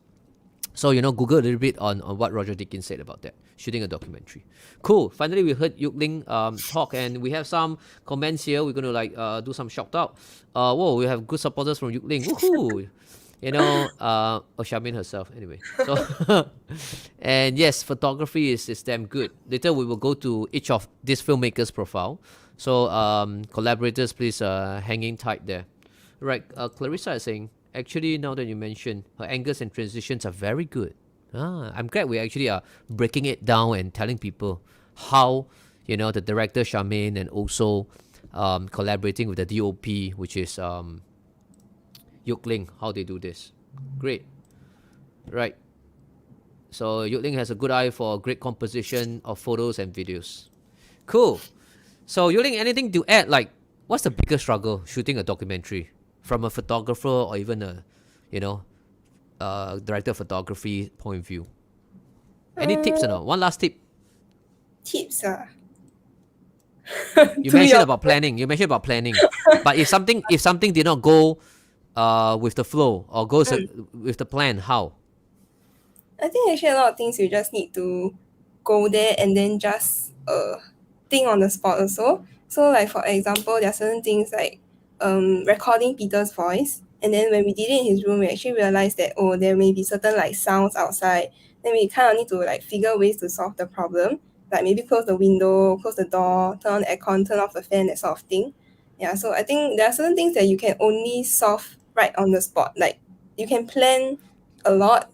So Google a little bit on what Roger Deakins said about that, shooting a documentary. Cool. Finally, we heard Yuk Ling talk, and we have some comments here. We're going to do some shout out. Whoa, we have good supporters from Yuk Ling. Woohoo! Charmaine herself. Anyway, so and yes, photography is damn good. Later we will go to each of these filmmakers' profile. So collaborators, please hanging tight there. Right, Clarissa is saying, actually, now that you mention, her angles and transitions are very good. I'm glad we actually are breaking it down and telling people how the director Charmaine and also collaborating with the DOP, which is Yuk Ling, how they do this. Great. Right. So Yuk Ling has a good eye for great composition of photos and videos. Cool. So Yuk Ling, anything to add? Like, what's the biggest struggle shooting a documentary from a photographer or even a, director of photography point of view? Any tips or not? One last tip. Tips You mentioned about planning. But if something did not go with the flow or goes with the plan, how? I think actually a lot of things you just need to go there and then just think on the spot also. So like for example, there are certain things like recording Peter's voice, and then when we did it in his room, we actually realized that there may be certain like sounds outside. Then we kind of need to like figure ways to solve the problem, like maybe close the window, close the door, turn on the aircon, turn off the fan, that sort of thing. Yeah, so I think there are certain things that you can only solve right on the spot. Like you can plan a lot,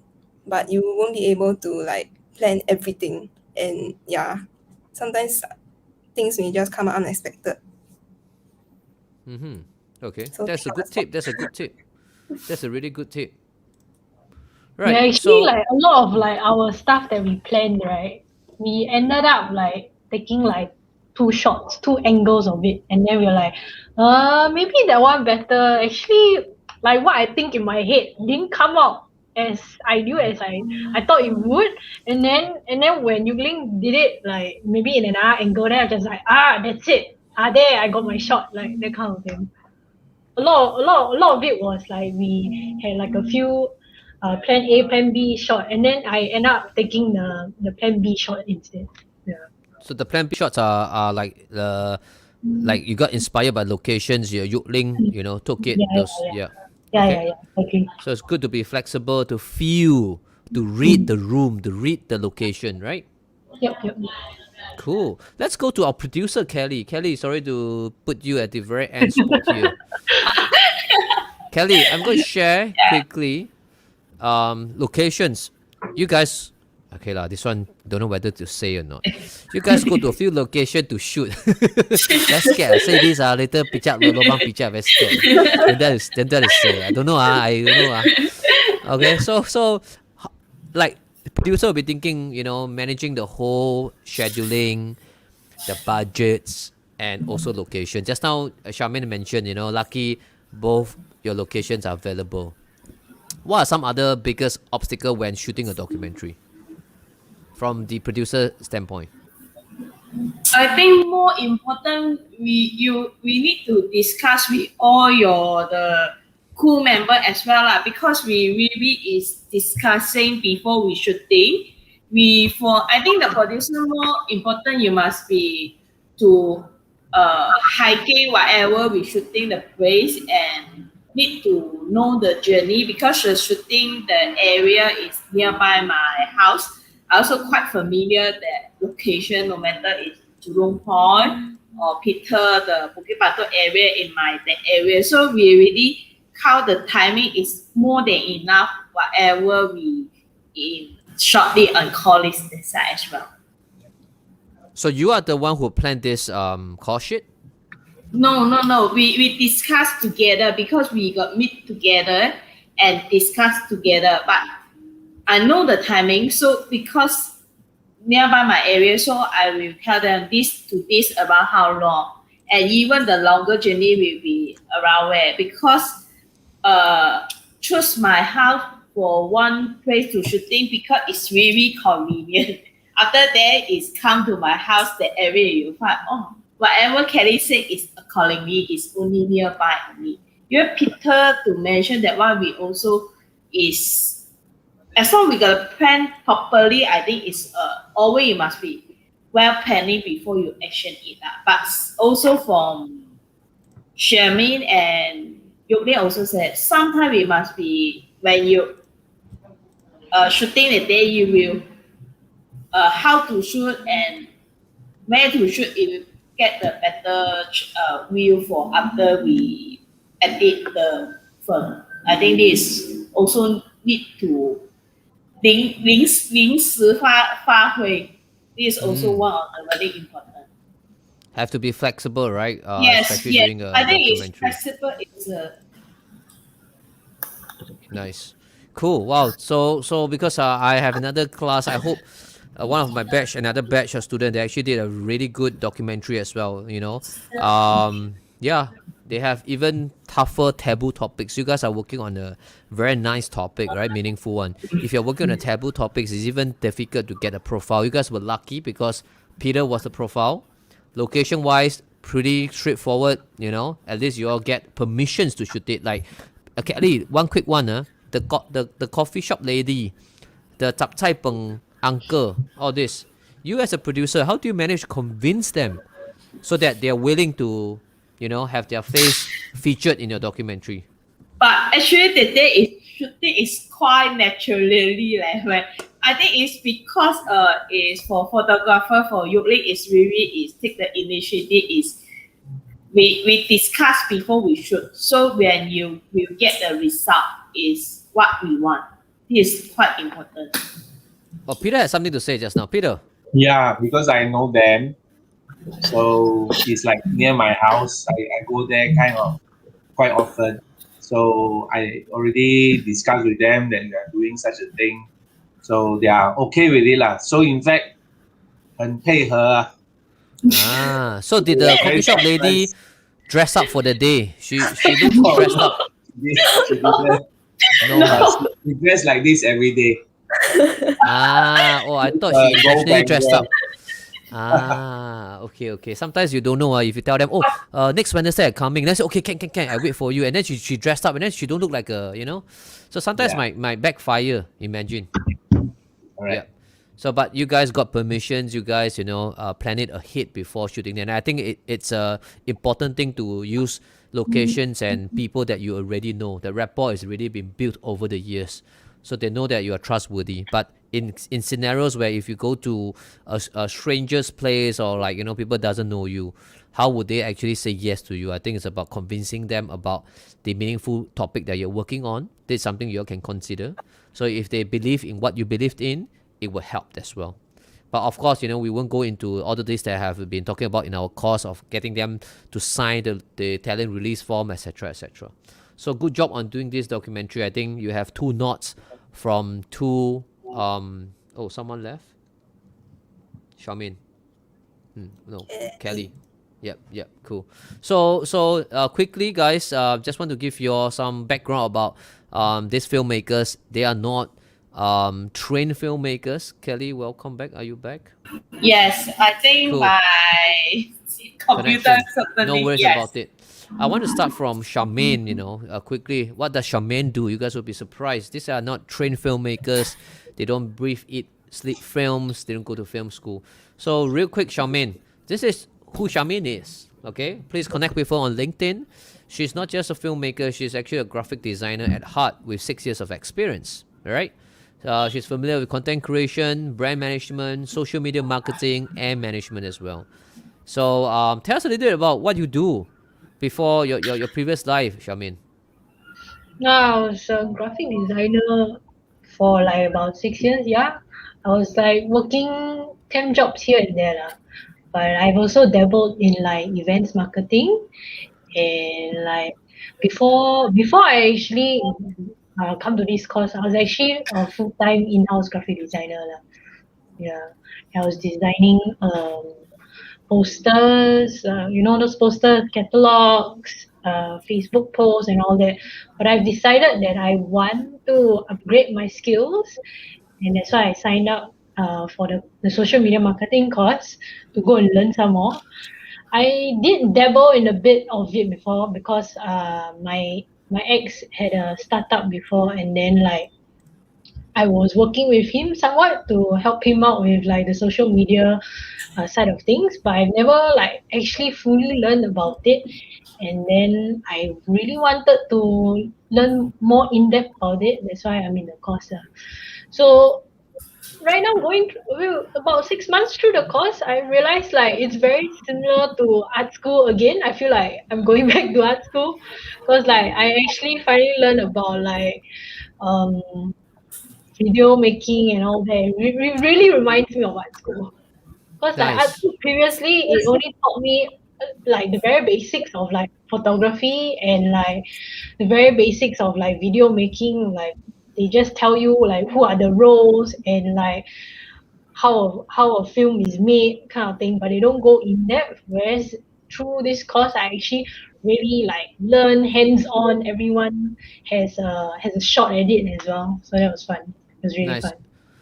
but you won't be able to like plan everything. And yeah, sometimes things may just come out unexpected. Okay, So that's a think on good the tip. spot. That's a good tip. That's a really good tip. Yeah, Right. actually, So like a lot of like our stuff that we planned, right? We ended up like taking like 2 shots, 2 angles of it, and then we're like, maybe that one better. Actually, like what I think in my head didn't come out as ideal as I thought it would. And then when Yuk Ling did it, like maybe in another angle, then I just like, that's it. There I got my shot, like that kind of thing. A lot of it was like we had like a few plan A, plan B shot, and then I end up taking the plan B shot instead. Yeah. So the plan B shots are like like you got inspired by locations. Your Yuk Ling, took it. Yeah. Okay. Okay. So it's good to be flexible, to feel, to read the room, to read the location, right? Yep. Cool. Let's go to our producer, Kelly. Kelly, sorry to put you at the very end spot here. Kelly, I'm going to share quickly locations. You guys, okay lah, this one, don't know whether to say or not. You guys go to a few locations to shoot. Very scared. I say this, later picture, lobang picture, very scared. Then that is say. I don't know. I don't know. Okay, so like, the producer will be thinking, managing the whole scheduling, the budgets, and also location. Just now, Charmaine mentioned, lucky both your locations are available. What are some other biggest obstacle when shooting a documentary from the producer standpoint? I think more important, we need to discuss with all the crew member as well because we really is discussing before we shooting. I think the producer more important, you must be to hiking whatever we shooting the place, and need to know the journey because the shooting, the area is nearby my house. I also quite familiar that location, no matter it's Jurong Point or Peter, the Bukit Batok area in that area. So we already count the timing is more than enough, whatever we shortly on call list this side as well. So you are the one who planned this call sheet? No. We discussed together because we got meet together and discuss together. But I know the timing, so because nearby my area, so I will tell them this to this about how long, and even the longer journey will be around where because choose my house for one place to shooting because it's really convenient. After that is come to my house, the area you find whatever Kelly said is accordingly is only nearby me. You have Peter to mention that one we also is as long we got a plan properly. I think it's always it must be well planning before you action it. But also from Jasmine and Yukli also said sometimes it must be when you shooting the day you will how to shoot and where to shoot it will get the better view for after we edit the film. I think this also need to 临时发挥. This is also one of the very important. Have to be flexible, right? Yes. Especially during a I think it's documentary. flexible. It's Nice. Cool. Wow. So because I have another class, I hope one of my batch, another batch of students, they actually did a really good documentary as well. Yeah, they have even tougher taboo topics. You guys are working on a very nice topic, right? Meaningful one. If you're working on a taboo topics, it's even difficult to get a profile. You guys were lucky because Peter was the profile. Location wise, pretty straightforward. At least you all get permissions to shoot it. Like, okay, Ali, one quick one. The coffee shop lady, the Tap Cai Peng uncle, all this. You as a producer, how do you manage to convince them so that they are willing to, have their face featured in your documentary? But actually, the day shooting is quite naturally when I think it's because is for photographer for Yukli is really take the initiative is we discuss before we shoot. So when you will get the result is what we want. This is quite important. Well, Peter has something to say just now. Peter. Yeah, because I know them. So it's like near my house. I go there kind of quite often. So I already discussed with them that we are doing such a thing. So they are okay with it. So in fact, 很配合. So did the coffee shop lady dress up for the day? She looked dressed up. She dressed like this every day. I thought she intentionally dressed up. Okay. Sometimes you don't know if you tell them, next Wednesday I'm coming. Then say, okay, can I wait for you? And then she dressed up and then she don't look like a, So sometimes might backfire, imagine. Alright. Yeah. So, but you guys got permissions, you guys, plan it ahead before shooting. And I think it's a important thing to use locations and people that you already know. The rapport has already been built over the years. So they know that you are trustworthy. But in scenarios where if you go to a stranger's place or people doesn't know you, how would they actually say yes to you? I think it's about convincing them about the meaningful topic that you're working on. This is something you all can consider. So if they believe in what you believed in, it will help as well. But of course, we won't go into all the things that I have been talking about in our course of getting them to sign the talent release form, etc., etc. So good job on doing this documentary. I think you have 2 nods from 2. Someone left. Charmaine. No, Kelly. Yep, cool. So quickly, guys, just want to give you all some background about these filmmakers. They are not trained filmmakers. Kelly, welcome back. Are you back? Yes, I think Cool. my computer certainly. No worries yes. about it. I want to start from Charmaine, quickly. What does Charmaine do? You guys will be surprised. These are not trained filmmakers. They don't breathe, eat, sleep films. They don't go to film school. So real quick, Charmaine, this is who Charmaine is. Okay, please connect with her on LinkedIn. She's not just a filmmaker; she's actually a graphic designer at heart with 6 years of experience. All right. She's familiar with content creation, brand management, social media marketing, and management as well. So tell us a little bit about what you do before your previous life, Charmaine. Now, I was a graphic designer for like about 6 years. Yeah, I was like working temp jobs here and there, lah. But I've also dabbled in like events marketing, and like before I actually come to this course, I was actually a full time in house graphic designer, lah. Yeah, I was designing posters, those poster catalogs, Facebook posts, and all that. But I've decided that I want to upgrade my skills, and that's why I signed up for the social media marketing course to go and learn some more. I did dabble in a bit of it before because my ex had a startup before, and then like I was working with him somewhat to help him out with like the social media side of things, but I've never like actually fully learned about it. And then I really wanted to learn more in depth about it. That's why I'm in the course. So right now, about 6 months through the course, I realized like it's very similar to art school again. I feel like I'm going back to art school because like I actually finally learned about like video making and all that. It really reminds me of art school. Because like art Nice. school previously, it only taught me like the very basics of like photography and like the very basics of like video making. Like they just tell you like who are the roles and like how a film is made kind of thing, but they don't go in depth. Whereas through this course, I actually really like learn hands on. Everyone has a shot at it as well, so that was fun. It was really Nice. fun.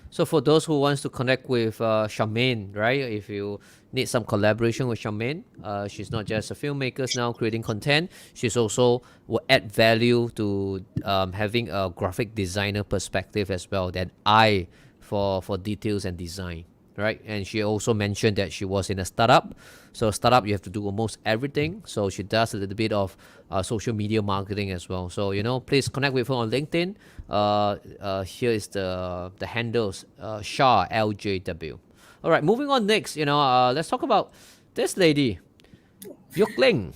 So for those who wants to connect with Charmaine, right? If you need some collaboration with Charmaine, she's not just a filmmaker now creating content. She's also will add value to having a graphic designer perspective as well. That eye for details and design, right? And she also mentioned that she was in a startup. So startup, you have to do almost everything. So she does a little bit of social media marketing as well. So please connect with her on LinkedIn. Here is the handles, Shah LJW. All right, moving on next. Let's talk about this lady, Yuk Ling.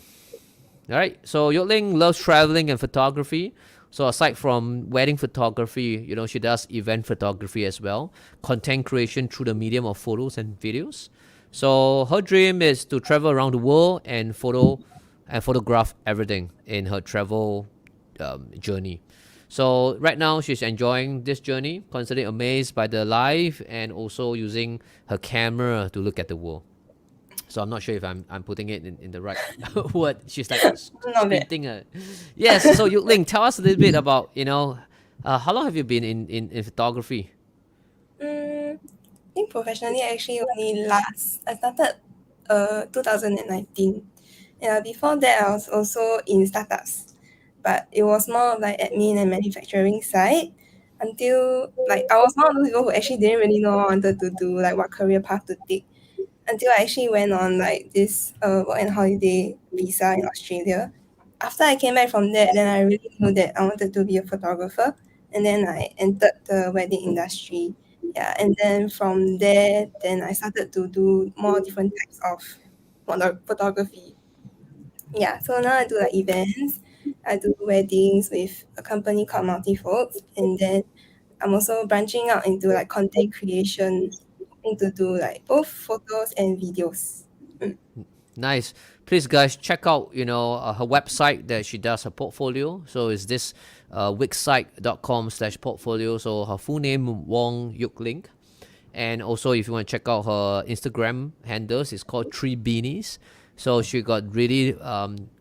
All right, so Yuk Ling loves traveling and photography. So aside from wedding photography, she does event photography as well, content creation through the medium of photos and videos. So her dream is to travel around the world and photograph everything in her travel journey. So right now she's enjoying this journey, constantly amazed by the life and also using her camera to look at the world. So I'm not sure if I'm putting it in the right word. She's like Not bad. squinting. Yes. So Yuk Ling, tell us a little bit about how long have you been in photography? I think professionally actually only I started 2019. Yeah, before that I was also in startups, but it was more of like admin and manufacturing side until like I was one of those people who actually didn't really know what I wanted to do, like what career path to take, until I actually went on like this work and holiday visa in Australia. After I came back from that, then I really knew that I wanted to be a photographer, and then I entered the wedding industry. Yeah, and then from there, then I started to do more different types of photography. Yeah, so now I do like events, I do weddings with a company called Multifolds, and then I'm also branching out into like content creation, hoping to do like both photos and videos. Nice. Please, guys, check out her website that she does her portfolio. So it's this wixsite.com/portfolio. So her full name Wong Yuk Ling, and also if you want to check out her Instagram handles, it's called Three Beanies. So she got really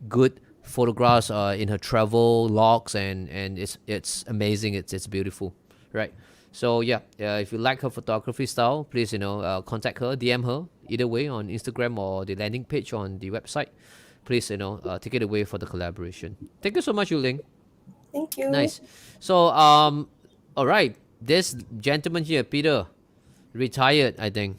good photographs in her travel logs, and it's amazing. It's beautiful, right? So yeah, if you like her photography style, please contact her, DM her either way on Instagram or the landing page on the website. Please take it away for the collaboration. Thank you so much, Yuk Ling. Thank you. Nice. So all right, this gentleman here, Peter, retired, I think.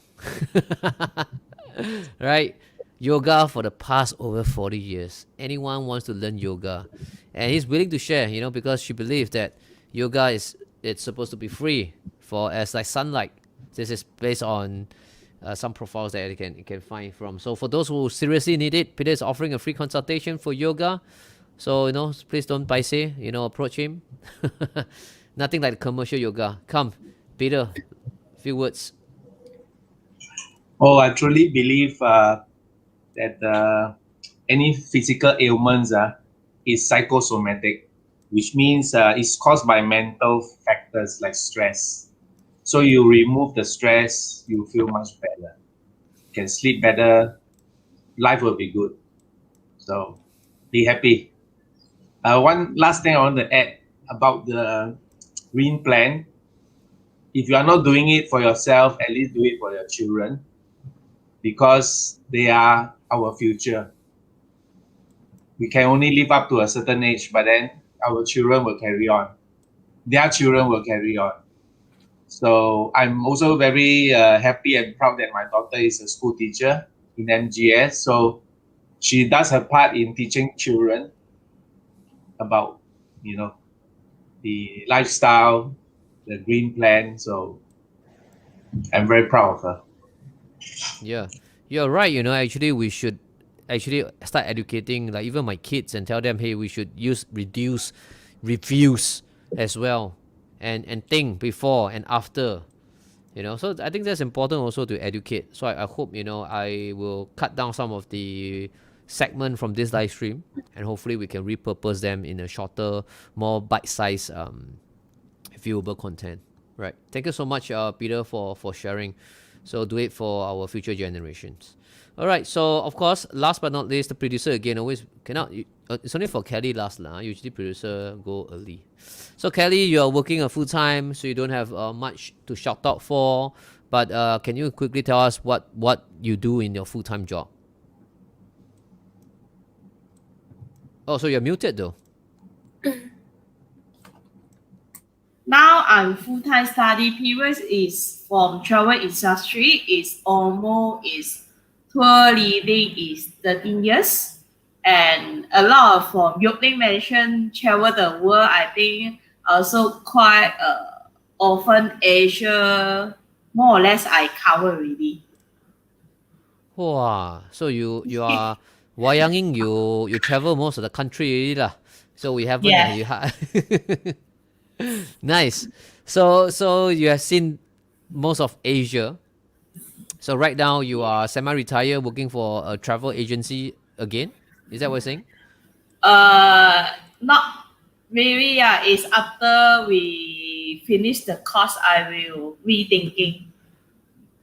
Right. yoga for the past over 40 years. Anyone wants to learn yoga, and he's willing to share, because she believes that yoga it's supposed to be free for as like sunlight. This is based on some profiles that you can find from. So for those who seriously need it, Peter is offering a free consultation for yoga. So please don't paise, approach him. Nothing like commercial yoga. Come, Peter, few words. Oh, I truly believe that any physical ailments is psychosomatic, which means it's caused by mental factors like stress. So you remove the stress, you feel much better. You can sleep better, life will be good. So be happy. One last thing I want to add about the green plan. If you are not doing it for yourself, at least do it for your children, because they are our future. We can only live up to a certain age, but then our children will carry on. Their children will carry on. So I'm also very happy and proud that my daughter is a school teacher in MGS. So she does her part in teaching children about, the lifestyle, the green plan. So I'm very proud of her. Yeah, you're right. Actually, we should start educating, like even my kids, and tell them, hey, we should reduce, refuse as well, and think before and after. So I think that's important also to educate. So I hope I will cut down some of the segment from this live stream, and hopefully we can repurpose them in a shorter, more bite-sized, viewable content. Right. Thank you so much, Peter, for sharing. So do it for our future generations. All right. So of course, last but not least, the producer again always cannot. It's only for Kelly last lah. Usually producer go early. So Kelly, you are working a full time, so you don't have much to shout out for. But can you quickly tell us what you do in your full time job? Oh, so you're muted though. Now I'm full-time study. Previous is from travel industry. Is almost tour leading is 13 years. And a lot of from Yokeling mentioned travel the world. I think also quite often Asia, more or less I cover already. Wow. So you are wayanging, you travel most of the country already lah. So we haven't. Yeah. Nice. So you have seen most of Asia. So right now you are semi-retired, working for a travel agency again. Is that what you're saying? Not really. Yeah, it's after we finish the course, I will rethinking.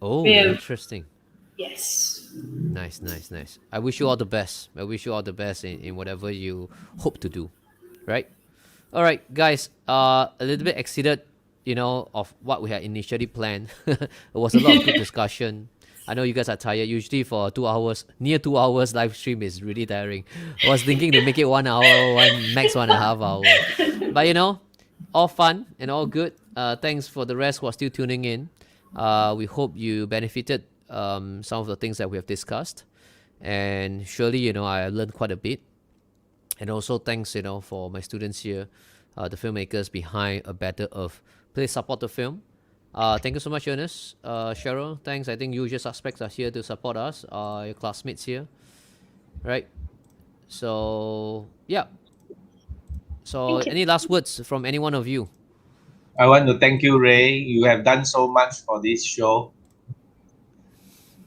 Oh, interesting. Yes. Nice. I wish you all the best. In whatever you hope to do. Right? All right, guys. A little bit exceeded, of what we had initially planned. It was a lot of good discussion. I know you guys are tired. Usually for 2 hours, near 2 hours live stream is really tiring. I was thinking to make it 1 hour, max 1.5 hours. But all fun and all good. Thanks for the rest who are still tuning in. We hope you benefited some of the things that we have discussed. And surely, I learned quite a bit. And also thanks, for my students here, the filmmakers behind A Better Earth. Please support the film. Thank you so much, Ernest. Cheryl, thanks. I think usual suspects are here to support us. Your classmates here. Right? So, yeah. So, any last words from any one of you? I want to thank you, Ray. You have done so much for this show.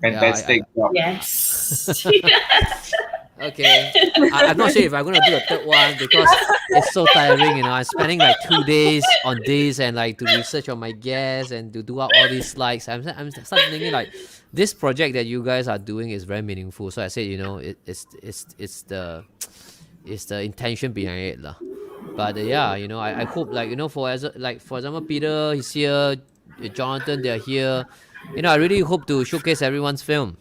Fantastic job. Yes. Okay. I'm not sure if I'm going to do a third one because it's so tiring, I'm spending like 2 days on this and like to research on my guests and to do out all these slides. I'm starting thinking like this project that you guys are doing is very meaningful. So I said, it's the intention behind it lah. But yeah, I hope for example, Peter is here, Jonathan, they're here. I really hope to showcase everyone's film.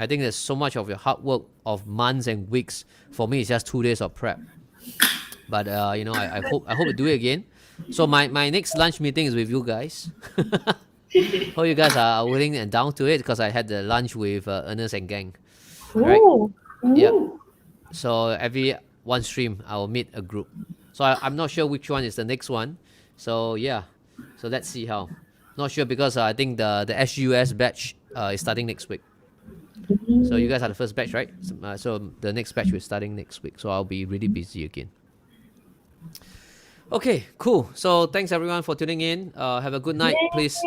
I think there's so much of your hard work of months and weeks. For me, it's just 2 days of prep. But I hope to do it again. So my next lunch meeting is with you guys. Hope you guys are willing and down to it because I had the lunch with Ernest and gang. Right? Ooh. Yeah. Ooh. So every one stream, I'll meet a group. So I'm not sure which one is the next one. So yeah. So let's see how. Not sure because I think the SUS batch is starting next week. So you guys are the first batch, right? So the next batch is starting next week. So I'll be really busy again. Okay, cool. So thanks everyone for tuning in. Have a good night. Please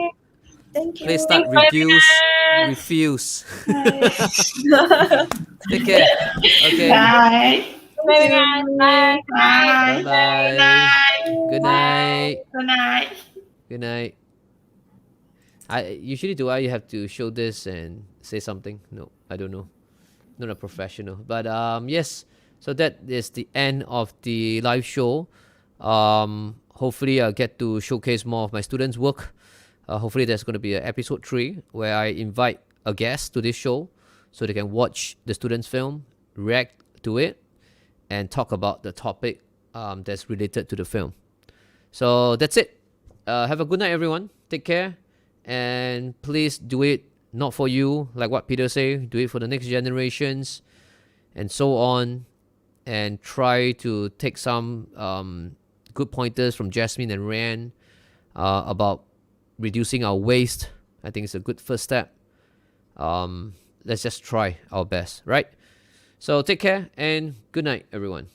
Thank you. please start Thanks for refuse. Bye. Take care. Okay. Bye. having us. Bye. Bye. Bye bye. Good night. Good night. Good night. Do I have to show this and say something? No, I don't know. Not a professional. But yes. So that is the end of the live show. Hopefully I'll get to showcase more of my students' work. Hopefully there's going to be an episode 3 where I invite a guest to this show so they can watch the students' film, react to it, and talk about the topic that's related to the film. So that's it. Have a good night, everyone. Take care. And please do it not for you, like what Peter said. Do it for the next generations and so on. And try to take some good pointers from Jasmine and Raeann about reducing our waste. I think it's a good first step. Let's just try our best, right? So take care and good night, everyone.